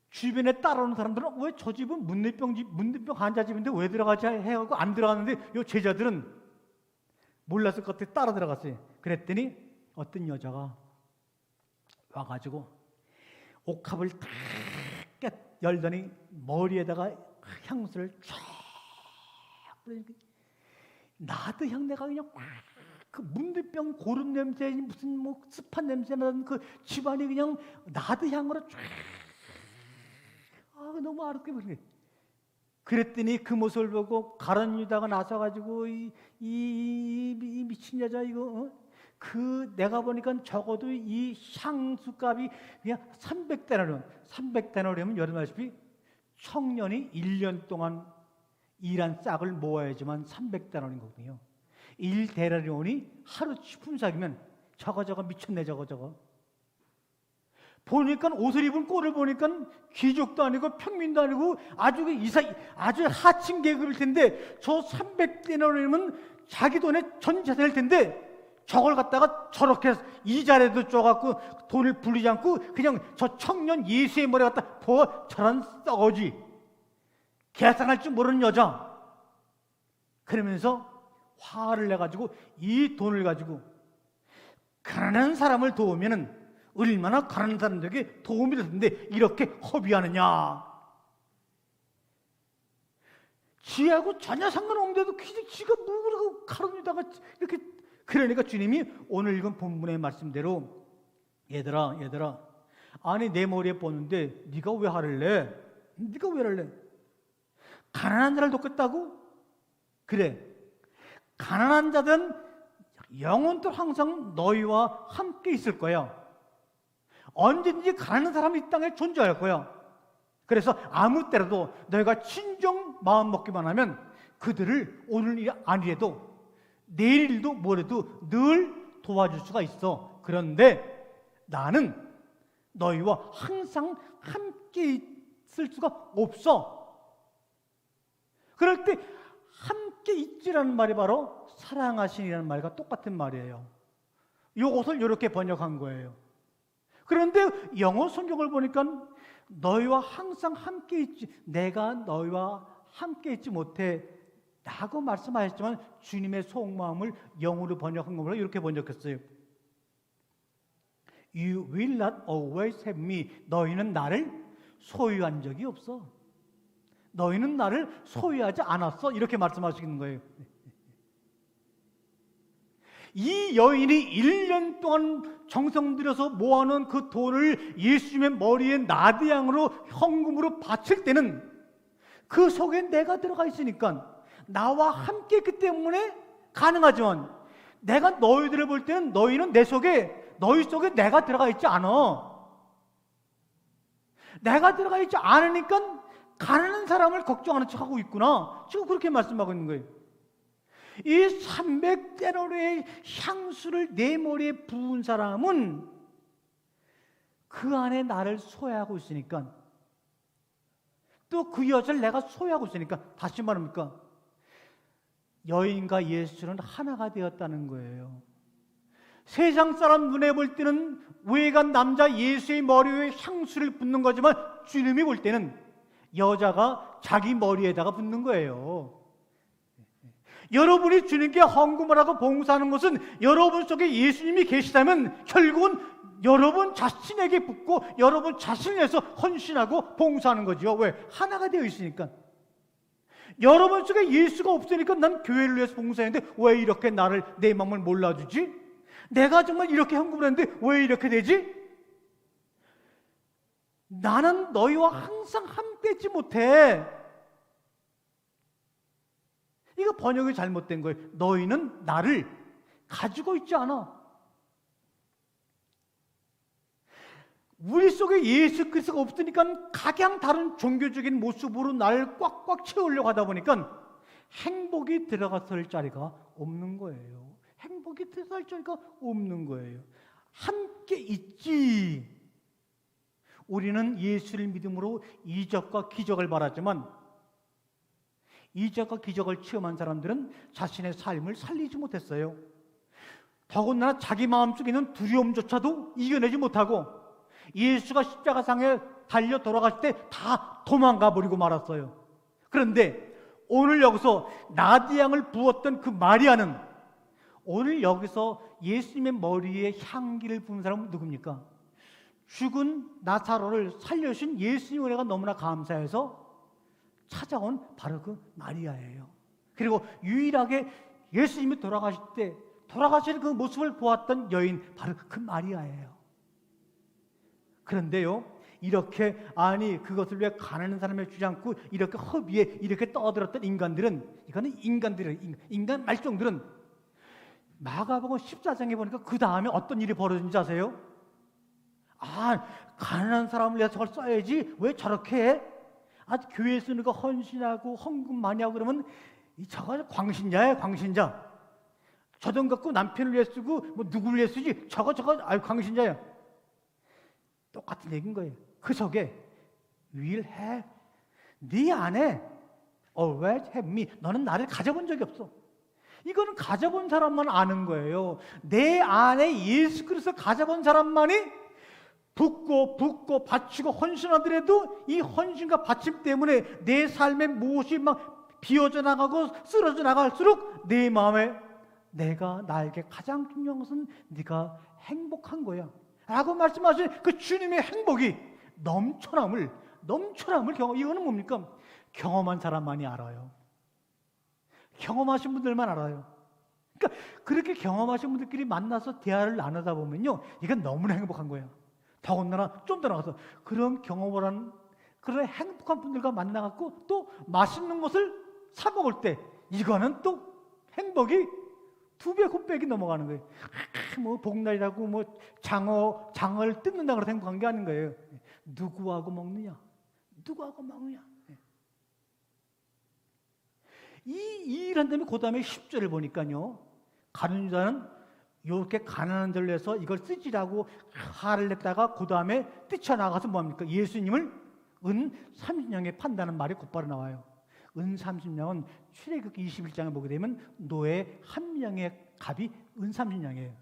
주변에 따라오는 사람들은 왜 저 집은 문둥병 환자 집인데 왜 들어가지 해가지고 안 들어갔는데 이 제자들은 몰랐을 것 같아. 따라 들어갔어요. 그랬더니 어떤 여자가 와가지고 옥합을 다 열더니 머리에다가 향수를 쫙 뿌리니까 나도 향 내가 그냥 그 문둥병 고름 냄새, 무슨 뭐 습한 냄새 나는 그 집안이 그냥 나도 향으로 쫙, 아, 너무 아름답게 보이네. 그랬더니 그 모습을 보고 가룟 유다가 나서가지고 이 미친 여자 이거, 그 내가 보니까 적어도 이 향수값이 그냥 300데나리온 여러분 아시피 청년이 1년 동안 일한 싹을 모아야지만 300데나리온 거거든요. 1데나리온이 하루 품삯이면 저거 미쳤네. 저거 보니까 옷을 입은 꼴을 보니까 귀족도 아니고 평민도 아니고 아주 하층 계급일 텐데 저 300데나리온이면 자기 돈의 전 재산일 텐데 저걸 갖다가 저렇게 이자라도 줘갖고 돈을 불리지 않고 그냥 저 청년 예수의 머리 갖다 부어 저런 썩어지, 계산할 줄 모르는 여자. 그러면서 화를 내가지고 이 돈을 가지고 가난한 사람을 도우면은 얼마나 가난한 사람들에게 도움이 되는데 이렇게 허비하느냐. 지하고 전혀 상관없는데도 지가 뭐라고 가르치다가 이렇게. 그러니까 주님이 오늘 읽은 본문의 말씀대로 얘들아 아니 내 머리에 보는데 네가 왜 화를 내? 네가 왜 화를 내? 가난한 자를 돕겠다고? 그래, 가난한 자들은 영원토록 항상 너희와 함께 있을 거야. 언제든지 가난한 사람이 이 땅에 존재할 거야. 그래서 아무 때라도 너희가 진정 마음 먹기만 하면 그들을 오늘 일 아니래도 내일 일도 모레도 늘 도와줄 수가 있어. 그런데 나는 너희와 항상 함께 있을 수가 없어. 그럴 때 함께 있지라는 말이 바로 사랑하시니라는 말과 똑같은 말이에요. 이것을 이렇게 번역한 거예요. 그런데 영어 성경을 보니까 너희와 항상 함께 있지, 내가 너희와 함께 있지 못해 라고 말씀하셨지만 주님의 속마음을 영어로 번역한 겁니다. 이렇게 번역했어요. You will not always have me. 너희는 나를 소유한 적이 없어. 너희는 나를 소유하지 않았어. 이렇게 말씀하시는 거예요. 이 여인이 1년 동안 정성 들여서 모아놓은 그 돈을 예수님의 머리에 나드양으로 헌금으로 바칠 때는 그 속에 내가 들어가 있으니까 나와 함께 있기 때문에 가능하지만, 내가 너희들을 볼 때는 너희는 너희 속에 내가 들어가 있지 않아. 내가 들어가 있지 않으니까 가난한 사람을 걱정하는 척하고 있구나. 지금 그렇게 말씀하고 있는 거예요. 이 300데나리의 향수를 내 머리에 부은 사람은 그 안에 나를 소유하고 있으니까, 또 그 여자를 내가 소유하고 있으니까, 다시 말합니까? 여인과 예수는 하나가 되었다는 거예요. 세상 사람 눈에 볼 때는 외간 남자 예수의 머리에 향수를 붓는 거지만, 주님이 볼 때는 여자가 자기 머리에다가 붓는 거예요. 여러분이 주님께 헌금을 하고 봉사하는 것은 여러분 속에 예수님이 계시다면 결국은 여러분 자신에게 붓고 여러분 자신을 위해서 헌신하고 봉사하는 거죠. 왜? 하나가 되어 있으니까. 여러분 속에 예수가 없으니까 난 교회를 위해서 봉사했는데 왜 이렇게 내 마음을 몰라주지? 내가 정말 이렇게 헌금을 했는데 왜 이렇게 되지? 나는 너희와 항상 함께 있지 못해. 이거 번역이 잘못된 거예요. 너희는 나를 가지고 있지 않아. 우리 속에 예수 그리스도가 없으니까 각양 다른 종교적인 모습으로 나를 꽉꽉 채우려고 하다 보니까 행복이 들어갔을 자리가 없는 거예요. 행복이 들어갈 자리가 없는 거예요. 함께 있지. 우리는 예수를 믿음으로 이적과 기적을 바랐지만, 이적과 기적을 체험한 사람들은 자신의 삶을 살리지 못했어요. 더군다나 자기 마음속에 있는 두려움조차도 이겨내지 못하고 예수가 십자가상에 달려 돌아갔을 때 다 도망가 버리고 말았어요. 그런데 오늘 여기서 나드양을 부었던 그 마리아는 오늘 여기서 예수님의 머리에 향기를 부은 사람은 누굽니까? 죽은 나사로를 살려주신 예수님의 은혜가 너무나 감사해서 찾아온 바로 그 마리아예요. 그리고 유일하게 예수님이 돌아가실 그 모습을 보았던 여인, 바로 그 마리아예요. 그런데요, 그것을 위해 가난한 사람을 주지 않고 이렇게 허비에 이렇게 떠들었던 이거는 인간 말종들은 마가복음 14장에 보니까 그 다음에 어떤 일이 벌어진지 아세요? 가난한 사람을 위해서 저걸 써야지 왜 저렇게 해? 교회 쓰는 거 헌신하고 헌금 많이 하고 그러면 저거 광신자야, 광신자. 저 돈 갖고 남편을 위해 쓰고 누구를 위해 쓰지? 저거 광신자야. 똑같은 얘기인 거예요. 그 속에 will have, 네 안에 always have me, 너는 나를 가져본 적이 없어. 이거는 가져본 사람만 아는 거예요. 내 안에 예수 그리스도 가져본 사람만이 붓고 바치고 헌신하더라도 이 헌신과 바침 때문에 내 삶의 무엇이 막 비어져 나가고 쓰러져 나갈수록 내 마음에 내가 나에게 가장 중요한 것은 네가 행복한 거야 라고 말씀하신 그 주님의 행복이 넘쳐남을 이거는 뭡니까? 경험한 사람만이 알아요. 경험하신 분들만 알아요. 그러니까 그렇게 경험하신 분들끼리 만나서 대화를 나누다 보면요, 이건 너무나 행복한 거예요. 더군다나 좀 더 나가서 그런 경험을 하는 그런 행복한 분들과 만나갖고 또 맛있는 것을 사 먹을 때 이거는 또 행복이 2배, 9배이 넘어가는 거예요. 복날이라고 장어를 뜯는다고 해서 행복한 게 아닌 거예요. 누구하고 먹느냐? 이 일한 다음에 그 다음에 10절을 보니까요, 가룟 유다는 이렇게 가난한 자를 위해서 이걸 쓰지라고 화를 냈다가 그 다음에 뛰쳐나가서 뭐합니까? 예수님을 은 30냥에 판다는 말이 곧바로 나와요. 은 30냥은 출애굽기 21장에 보게 되면 노예 한 명의 값이 은 30냥이에요.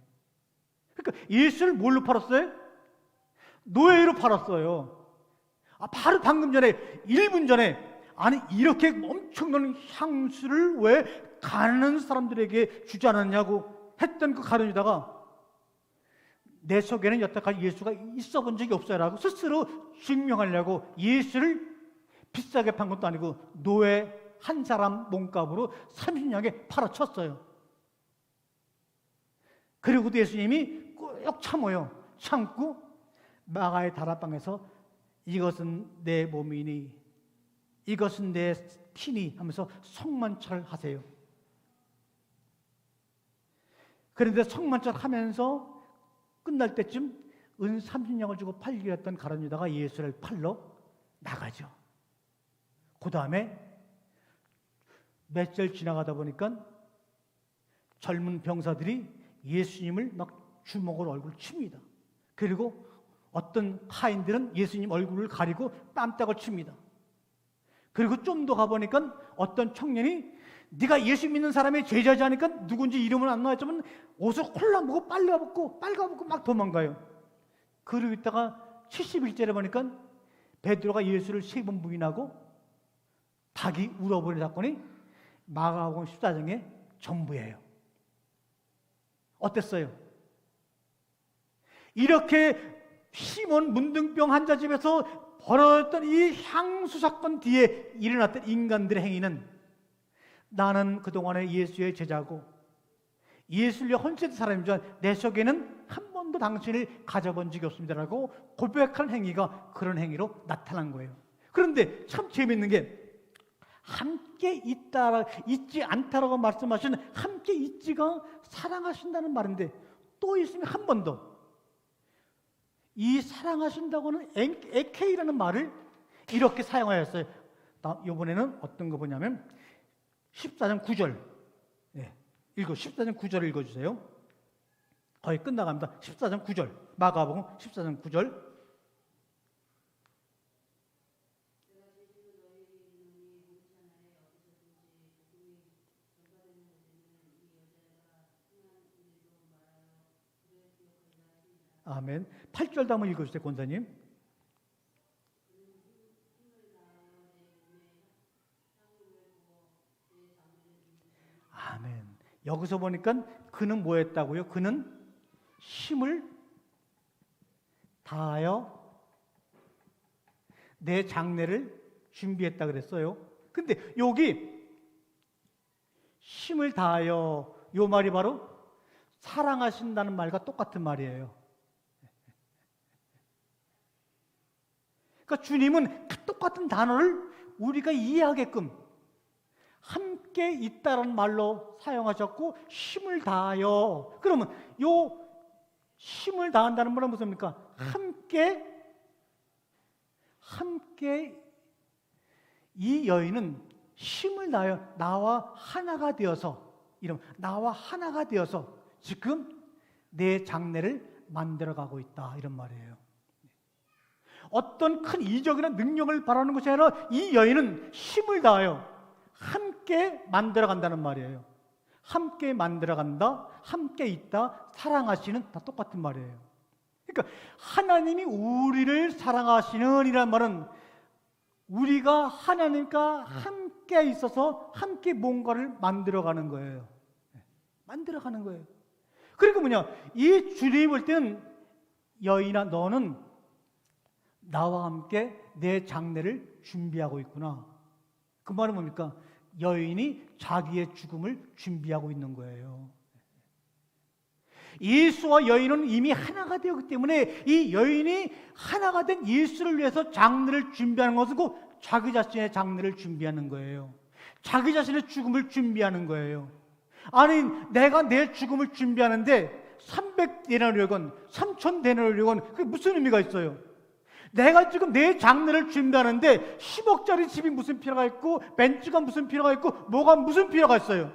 그러니까 예수를 뭘로 팔았어요? 노예로 팔았어요. 바로 방금 전에 1분 전에 이렇게 엄청난 향수를 왜 가난한 사람들에게 주지 않았냐고 했던 그 가룟 유다가 내 속에는 여태까지 예수가 있어 본 적이 없어요라고 스스로 증명하려고 예수를 비싸게 판 것도 아니고 노예 한 사람 몸값으로 30냥에 팔아쳤어요. 그리고도 예수님이 꾹 참어요. 참고 마가의 다락방에서 이것은 내 몸이니 이것은 내 피니 하면서 성만찬을 하세요. 그런데 성만찬 하면서 끝날 때쯤 은 30냥을 주고 팔기로 했던 가룟 유다가 예수를 팔러 나가죠. 그 다음에 며칠 지나가다 보니까 젊은 병사들이 예수님을 막 주먹으로 얼굴 칩니다. 그리고 어떤 하인들은 예수님 얼굴을 가리고 뺨따구를 칩니다. 그리고 좀 더 가보니까 어떤 청년이 네가 예수 믿는 사람의 제자지 하니까 누군지 이름은 안 나왔지만 옷을 홀랑 보고 빨가벗고 막 도망가요. 그러고 있다가 70일째를 보니까 베드로가 예수를 3번 부인하고 닭이 울어버린 사건이 마가복음 14장의 전부예요. 어땠어요? 이렇게 시몬 문둥병 환자 집에서 벌어졌던 이 향수 사건 뒤에 일어났던 인간들의 행위는 나는 그동안에 예수의 제자고 예수를 위해 헌신된 사람이지만 내 속에는 한 번도 당신을 가져본 적이 없습니다라고 고백하는 행위가 그런 행위로 나타난 거예요. 그런데 참 재미있는 게 함께 있지 않다라고 말씀하시는 함께 있지가 사랑하신다는 말인데 또 있으면 한 번 더 이 사랑하신다고는 에케이라는 말을 이렇게 사용하였어요. 이번에는 어떤 거 보냐면 14장 9절 14장 9절을 읽어주세요. 거의 끝나갑니다. 14장 9절 마가복음 14장 9절 아멘. 8절도 한번 읽어주세요, 권사님. 아멘. 여기서 보니까 그는 뭐 했다고요? 그는 힘을 다하여 내 장례를 준비했다 그랬어요. 근데 여기 힘을 다하여 요 말이 바로 사랑하신다는 말과 똑같은 말이에요. 그러니까 주님은 똑같은 단어를 우리가 이해하게끔 함께 있다는 말로 사용하셨고 힘을 다하여 그러면 요 힘을 다한다는 말은 무엇입니까? 함께 이 여인은 힘을 다하여 나와 하나가 되어서 나와 하나가 되어서 지금 내 장례를 만들어가고 있다 이런 말이에요. 어떤 큰 이적이나 능력을 바라는 것이 아니라 이 여인은 힘을 다하여 함께 만들어간다는 말이에요. 함께 만들어간다, 함께 있다, 사랑하시는 다 똑같은 말이에요. 그러니까 하나님이 우리를 사랑하시는 이란 말은 우리가 하나님과 함께 있어서 함께 뭔가를 만들어가는 거예요. 만들어가는 거예요. 그러니까 뭐냐, 이 주님이 볼 때는 여인아 너는 나와 함께 내 장례를 준비하고 있구나. 그 말은 뭡니까? 여인이 자기의 죽음을 준비하고 있는 거예요. 예수와 여인은 이미 하나가 되었기 때문에 이 여인이 하나가 된 예수를 위해서 장례를 준비하는 것은 곧 자기 자신의 장례를 준비하는 거예요. 자기 자신의 죽음을 준비하는 거예요. 아니 내가 내 죽음을 준비하는데 300데나리온, 3000데나리온 그게 무슨 의미가 있어요? 내가 지금 내 장례를 준비하는데 10억짜리 집이 무슨 필요가 있고 벤츠가 무슨 필요가 있고 뭐가 무슨 필요가 있어요?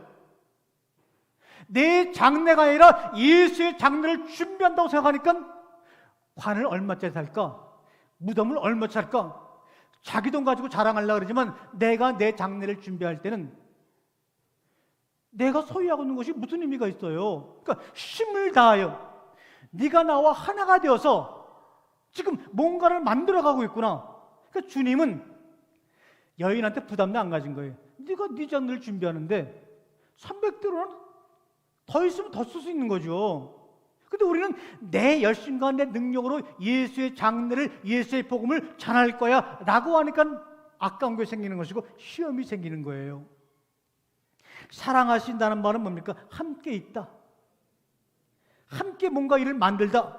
내 장례가 아니라 예수의 장례를 준비한다고 생각하니까 관을 얼마짜리 살까? 무덤을 얼마짜리 살까? 자기 돈 가지고 자랑하려고 그러지만 내가 내 장례를 준비할 때는 내가 소유하고 있는 것이 무슨 의미가 있어요? 그러니까 힘을 다하여 네가 나와 하나가 되어서 지금 뭔가를 만들어가고 있구나. 그러니까 주님은 여인한테 부담도 안 가진 거예요. 네가 네 장례를 준비하는데 300대로는 더 있으면 더 쓸 수 있는 거죠. 근데 우리는 내 열심과 내 능력으로 예수의 장례를, 예수의 복음을 전할 거야 라고 하니까 아까운 게 생기는 것이고 시험이 생기는 거예요. 사랑하신다는 말은 뭡니까? 함께 있다. 함께 뭔가 일을 만들다.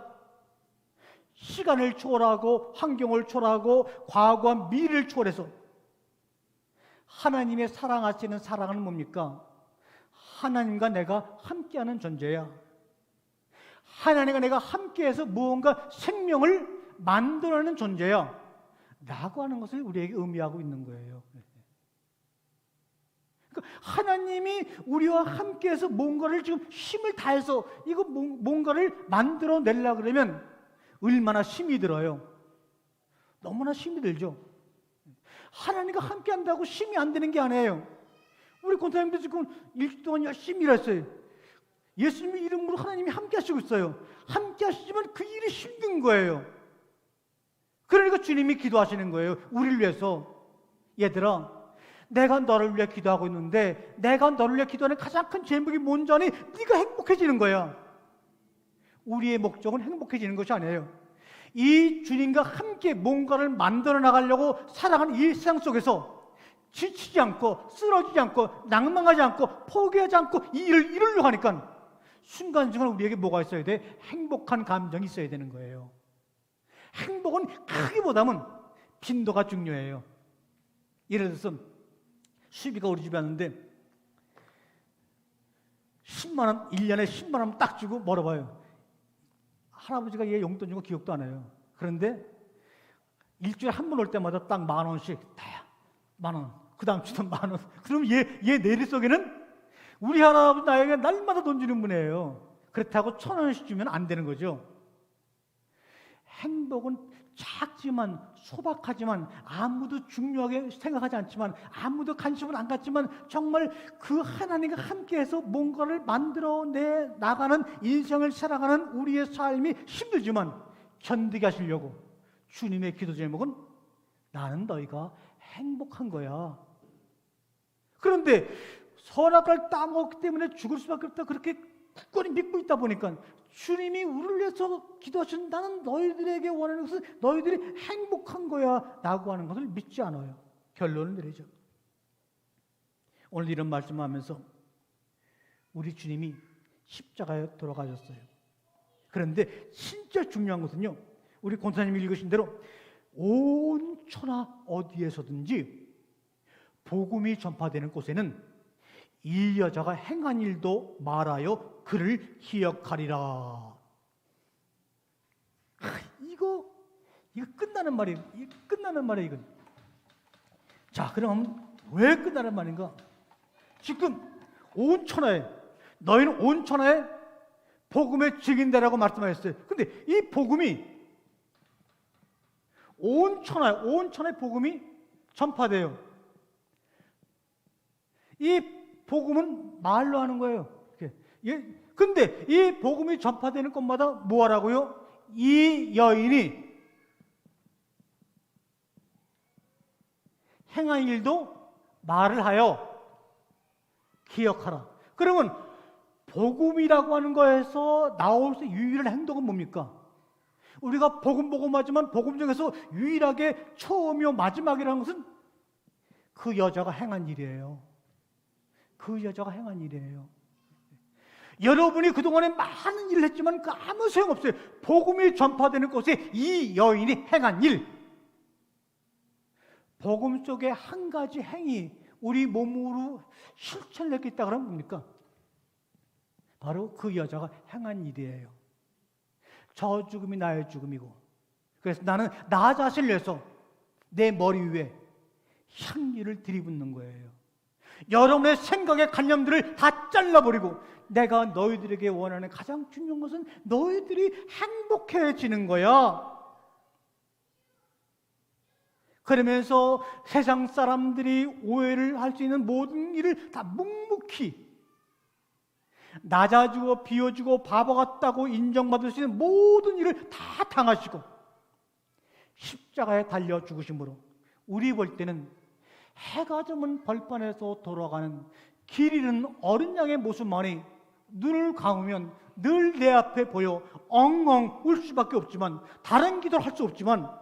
시간을 초월하고 환경을 초월하고 과거와 미래를 초월해서 하나님의 사랑하시는 사랑은 뭡니까? 하나님과 내가 함께하는 존재야. 하나님과 내가 함께해서 무언가 생명을 만들어내는 존재야 라고 하는 것을 우리에게 의미하고 있는 거예요. 그러니까 하나님이 우리와 함께해서 뭔가를 지금 힘을 다해서 이거 뭔가를 만들어내려고 그러면 얼마나 힘이 들어요. 너무나 힘이 들죠. 하나님과 함께한다고 힘이 안 되는 게 아니에요. 우리 권사님도 지금 일주일 동안 열심히 일했어요. 예수님의 이름으로 하나님이 함께 하시고 있어요. 함께 하시지만 그 일이 힘든 거예요. 그러니까 주님이 기도하시는 거예요. 우리를 위해서. 얘들아, 내가 너를 위해 기도하고 있는데 내가 너를 위해 기도하는 가장 큰 제목이 뭔지 아니? 네가 행복해지는 거야. 우리의 목적은 행복해지는 것이 아니에요. 이 주님과 함께 뭔가를 만들어 나가려고 살아가는 이 세상 속에서 지치지 않고 쓰러지지 않고 낭망하지 않고 포기하지 않고 이 일을 이루려고 하니까 순간순간 우리에게 뭐가 있어야 돼? 행복한 감정이 있어야 되는 거예요. 행복은 크기보다는 빈도가 중요해요. 예를 들어서 수비가 우리 집에 왔는데 10만 원, 1년에 10만 원 딱 주고 물어봐요. 할아버지가 얘 용돈 주고 기억도 안 해요. 그런데 일주일에 한 번 올 때마다 딱 10,000원씩 다야. 10,000원. 그 다음 주도 10,000원. 그럼 얘 내리 속에는 우리 할아버지 나에게 날마다 돈 주는 분이에요. 그렇다고 1,000원씩 주면 안 되는 거죠. 행복은 작지만 소박하지만 아무도 중요하게 생각하지 않지만 아무도 관심을 안 갖지만 정말 그 하나님과 함께해서 뭔가를 만들어내 나가는 인생을 살아가는 우리의 삶이 힘들지만 견디게 하시려고 주님의 기도 제목은 나는 너희가 행복한 거야. 그런데 선악과를 따먹었기 때문에 죽을 수밖에 없다 그렇게 굳건히 믿고 있다 보니까 주님이 우리를 위해서 기도하신 나는 너희들에게 원하는 것은 너희들이 행복한 거야 라고 하는 것을 믿지 않아요. 결론을 내리죠. 오늘 이런 말씀을 하면서 우리 주님이 십자가에 돌아가셨어요. 그런데 진짜 중요한 것은요, 우리 권사님이 읽으신 대로 온 천하 어디에서든지 복음이 전파되는 곳에는 이 여자가 행한 일도 말하여 그를 기억하리라. 이거 끝나는 말이에요. 이거 끝나는 말이에요. 이건. 자, 그럼 왜 끝나는 말인가? 지금 온 천하에 너희는 온 천하에 복음의 증인되라고 말씀하셨어요. 근데 이 복음이 온 천하에 복음이 전파돼요. 이 복음은 말로 하는 거예요. 근데 이 복음이 전파되는 곳마다 뭐 하라고요? 이 여인이 행한 일도 말을 하여 기억하라. 그러면 복음이라고 하는 거에서 나올 수 유일한 행동은 뭡니까? 우리가 복음하지만 복음 중에서 유일하게 처음이요 마지막이라는 것은 그 여자가 행한 일이에요. 그 여자가 행한 일이에요. 여러분이 그동안에 많은 일을 했지만 그 아무 소용없어요. 복음이 전파되는 곳에 이 여인이 행한 일, 복음 속에 한 가지 행위 우리 몸으로 실천을 했겠다 그러면 뭡니까? 바로 그 여자가 행한 일이에요. 저 죽음이 나의 죽음이고, 그래서 나는 나 자신을 위해서 내 머리 위에 향기를 들이붓는 거예요. 여러분의 생각의 관념들을 다 잘라버리고 내가 너희들에게 원하는 가장 중요한 것은 너희들이 행복해지는 거야. 그러면서 세상 사람들이 오해를 할 수 있는 모든 일을 다 묵묵히 낮아지고 비워주고 바보 같다고 인정받을 수 있는 모든 일을 다 당하시고 십자가에 달려 죽으심으로 우리 볼 때는 해가 저문 벌판에서 돌아가는 길 잃은 어린 양의 모습만이 눈을 감으면 늘 내 앞에 보여 엉엉 울 수밖에 없지만 다른 기도를 할 수 없지만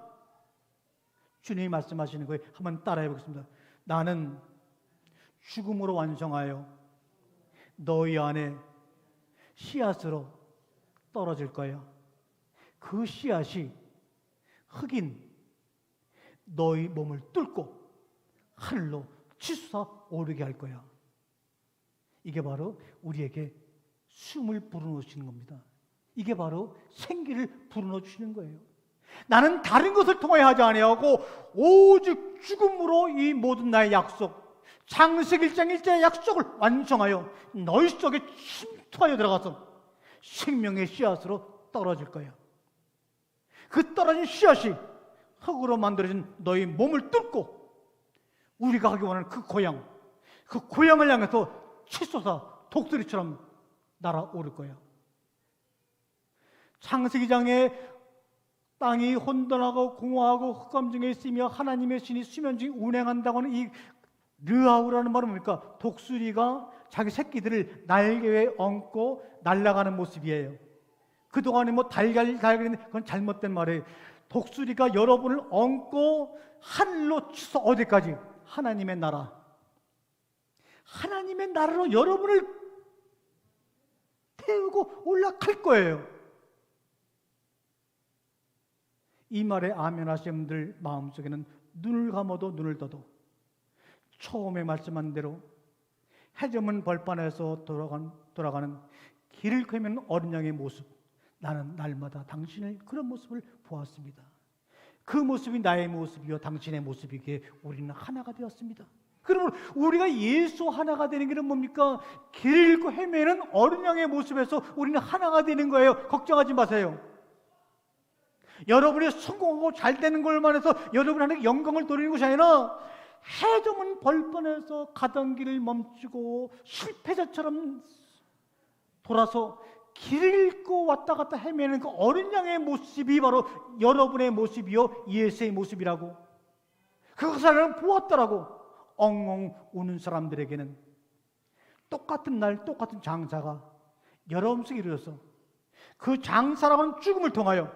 주님이 말씀하시는 거예요. 한번 따라해 보겠습니다. 나는 죽음으로 완성하여 너희 안에 씨앗으로 떨어질 거야. 그 씨앗이 흑인 너희 몸을 뚫고 하늘로 치솟아 오르게 할 거야. 이게 바로 우리에게 숨을 불어넣으시는 겁니다. 이게 바로 생기를 불어넣으시는 거예요. 나는 다른 것을 통하여 하지 아니하고 오직 죽음으로 이 모든 나의 약속, 창세기 1장 1절의 약속을 완성하여 너희 속에 침투하여 들어가서 생명의 씨앗으로 떨어질 거야. 그 떨어진 씨앗이 흙으로 만들어진 너희 몸을 뚫고 우리가 하기 원하는 그 고향을 향해서 치솟아 독수리처럼 날아오를 거야. 창세기장에 땅이 혼돈하고 공허하고 흑암 중에 있으며 하나님의 신이 수면 중에 운행한다고 하는 이 르하우라는 말은 뭡니까? 독수리가 자기 새끼들을 날개에 얹고 날아가는 모습이에요. 그동안에 뭐 달걀 그건 잘못된 말이에요. 독수리가 여러분을 얹고 하늘로 치솟아 어디까지? 하나님의 나라. 하나님의 나라로 여러분을 태우고 올라갈 거예요. 이 말에 아멘 하시는 분들 마음속에는 눈을 감아도 눈을 떠도 처음에 말씀한 대로 해저문 벌판에서 돌아가는 길을 헤매는 어린 양의 모습, 나는 날마다 당신의 그런 모습을 보았습니다. 그 모습이 나의 모습이요 당신의 모습이기에 우리는 하나가 되었습니다. 그러면 우리가 예수 하나가 되는 길은 뭡니까? 길을 잃고 헤매는 어린 양의 모습에서 우리는 하나가 되는 거예요. 걱정하지 마세요. 여러분이 성공하고 잘 되는 것만 해서 여러분 하나님께 영광을 돌리는 것이 아니라 해저문 벌판에서 가던 길을 멈추고 실패자처럼 돌아서 길을 잃고 왔다 갔다 헤매는 그 어린 양의 모습이 바로 여러분의 모습이요 예수의 모습이라고. 그것을 보았더라고. 엉엉 우는 사람들에게는 똑같은 날 똑같은 장사가 여러분 속에 이루어서 그 장사라고는 죽음을 통하여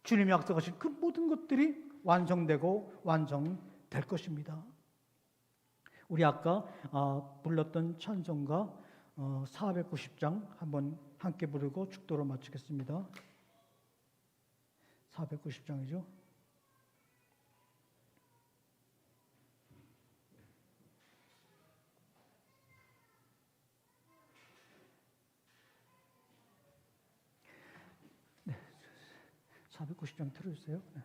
주님이 약속하신 그 모든 것들이 완성되고 완성될 것입니다. 우리 아까 불렀던 찬송가 490장 한번 함께 부르고 축도로 마치겠습니다. 490장이죠. 네, 490장 틀어주세요. 네.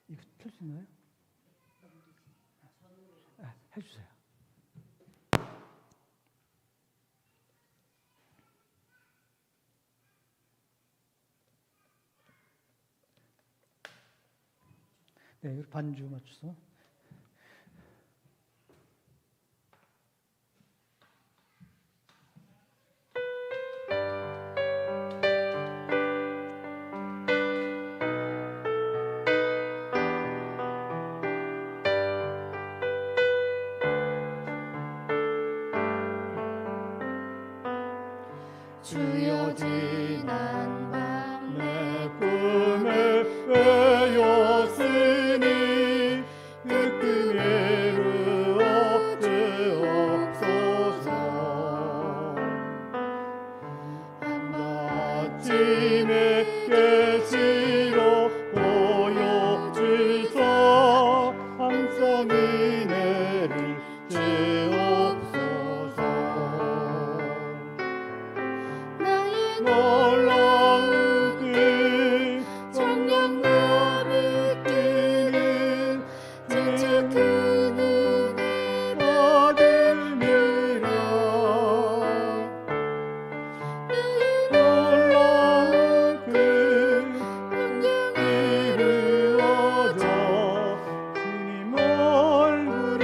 이거 틀 수 있나요? 네, 해주세요. 네, 반주 맞춰서. 주여 지난 밤 내 꿈에 외였으니 그 끈에 루어주옵소서. 아침에 계시로 보여주소. 항상 은혜를 주옵소서. 나의 놀라운 그 정령감을 끼는 진짜 그 은혜 받음이라. 놀라운 그 영광 이루어져 주님 얼굴을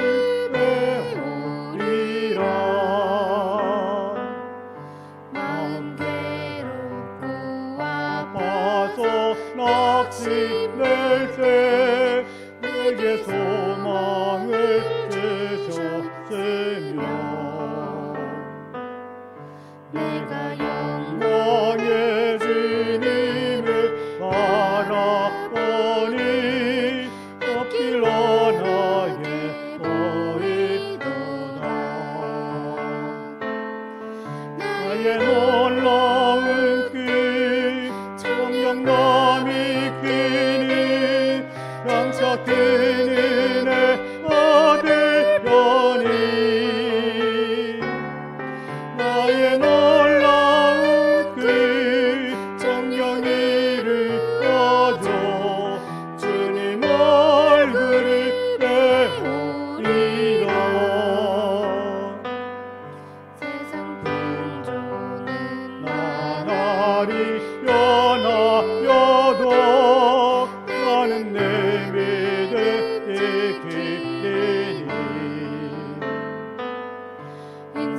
배우리라. 마음 괴롭고 아파서 낙심될 때 내게 소망을 주셨으며 내가 영광의 주님을 바라보니 앞길 환하게 보이도다. 나의 놀라운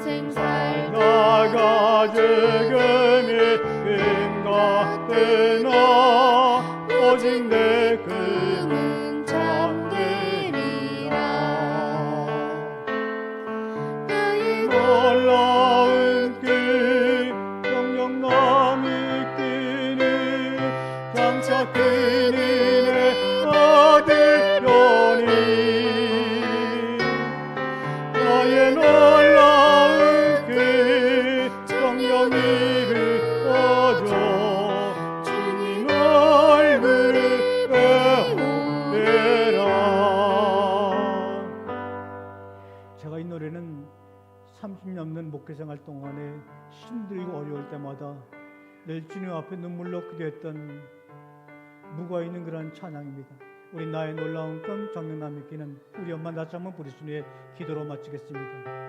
평생 살다 살다가 죽음이 끝났으나 오직 내 꿈은 잠들이라. 나의 놀라운 그 성령 남이 끼니 장차 그니 내 아들려니 나의 놀라운 그 성령이 흘러져 주님 얼굴을 배우리라. 제가 이 노래는 30년 넘는 목회생활 동안에 힘들고 어려울 때마다 늘 주님 앞에 눈물로 기도했던 무가 있는 그런 찬양입니다. 우리 나의 놀라운 꿈 정령남 믿기는 우리 엄마 다시 한번 부르신 후에 기도로 마치겠습니다.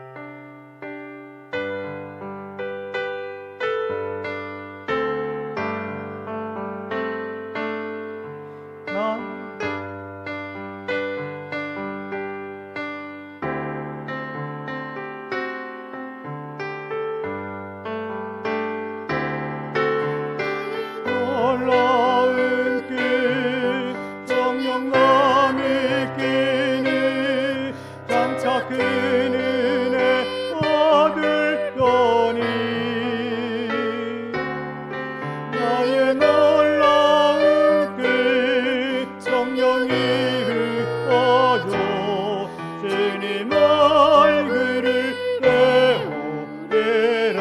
놀라운 그 정령남이 끼니 장차 그는 내 아들려니 나의 놀라운 그 성령이 흘러져 주님 얼굴을 배우리라.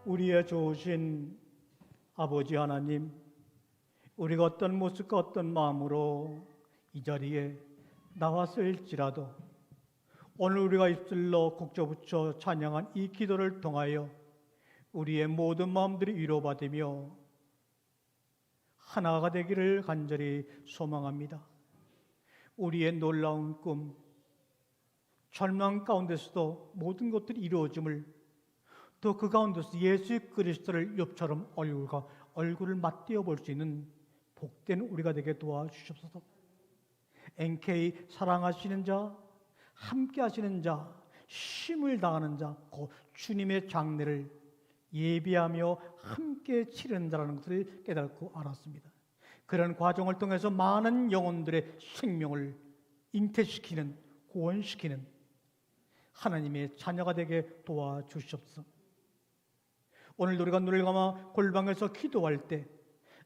우리의 좋으신 아버지 하나님, 우리가 어떤 모습과 어떤 마음으로 이 자리에 나왔을지라도 오늘 우리가 입술로 국조붙여 찬양한 이 기도를 통하여 우리의 모든 마음들이 위로받으며 하나가 되기를 간절히 소망합니다. 우리의 놀라운 꿈, 절망 가운데서도 모든 것들이 이루어짐을, 또 그 가운데서 예수 그리스도를 욥처럼 얼굴과 얼굴을 맞대어 볼 수 있는 복된 우리가 되게 도와주시옵소서. NK 사랑하시는 자, 함께 하시는 자, 쉼을 당하는 자, 곧 주님의 장례를 예비하며 함께 치르는 자라는 것을 깨닫고 알았습니다. 그런 과정을 통해서 많은 영혼들의 생명을 잉태시키는, 구원시키는 하나님의 자녀가 되게 도와주시옵소서. 오늘도 우리가 눈을 감아 골방에서 기도할 때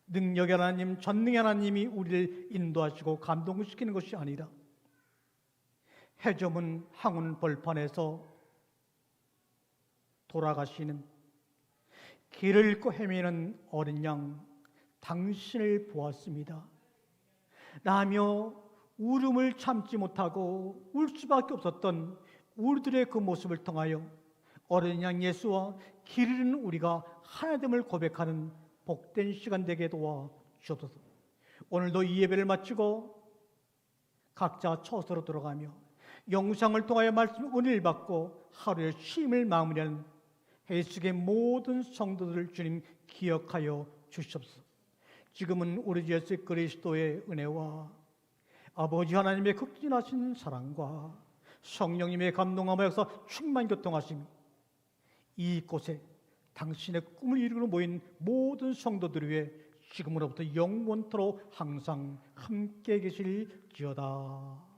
능력의 하나님, 전능의 하나님이 우리를 인도하시고 감동시키는 것이 아니라 해저문 항운 벌판에서 돌아가시는 길을 잃고 헤매는 어린 양 당신을 보았습니다. 나며 울음을 참지 못하고 울 수밖에 없었던 우리들의 그 모습을 통하여 어린 양 예수와 길 잃은 우리가 하나됨을 고백하는 복된 시간 되게 도와주옵소서. 오늘도 이 예배를 마치고 각자 처소로 돌아가며 영상을 통하여 말씀 은혜를 받고 하루의 쉼을 마무리하는 해수의 모든 성도들을 주님 기억하여 주시옵소서. 지금은 우리 주 예수 그리스도의 은혜와 아버지 하나님의 극진하신 사랑과 성령님의 감동함과 역사 충만 교통하심, 이곳에 당신의 꿈을 이루고 모인 모든 성도들 위해 지금으로부터 영원토록 항상 함께 계실지어다.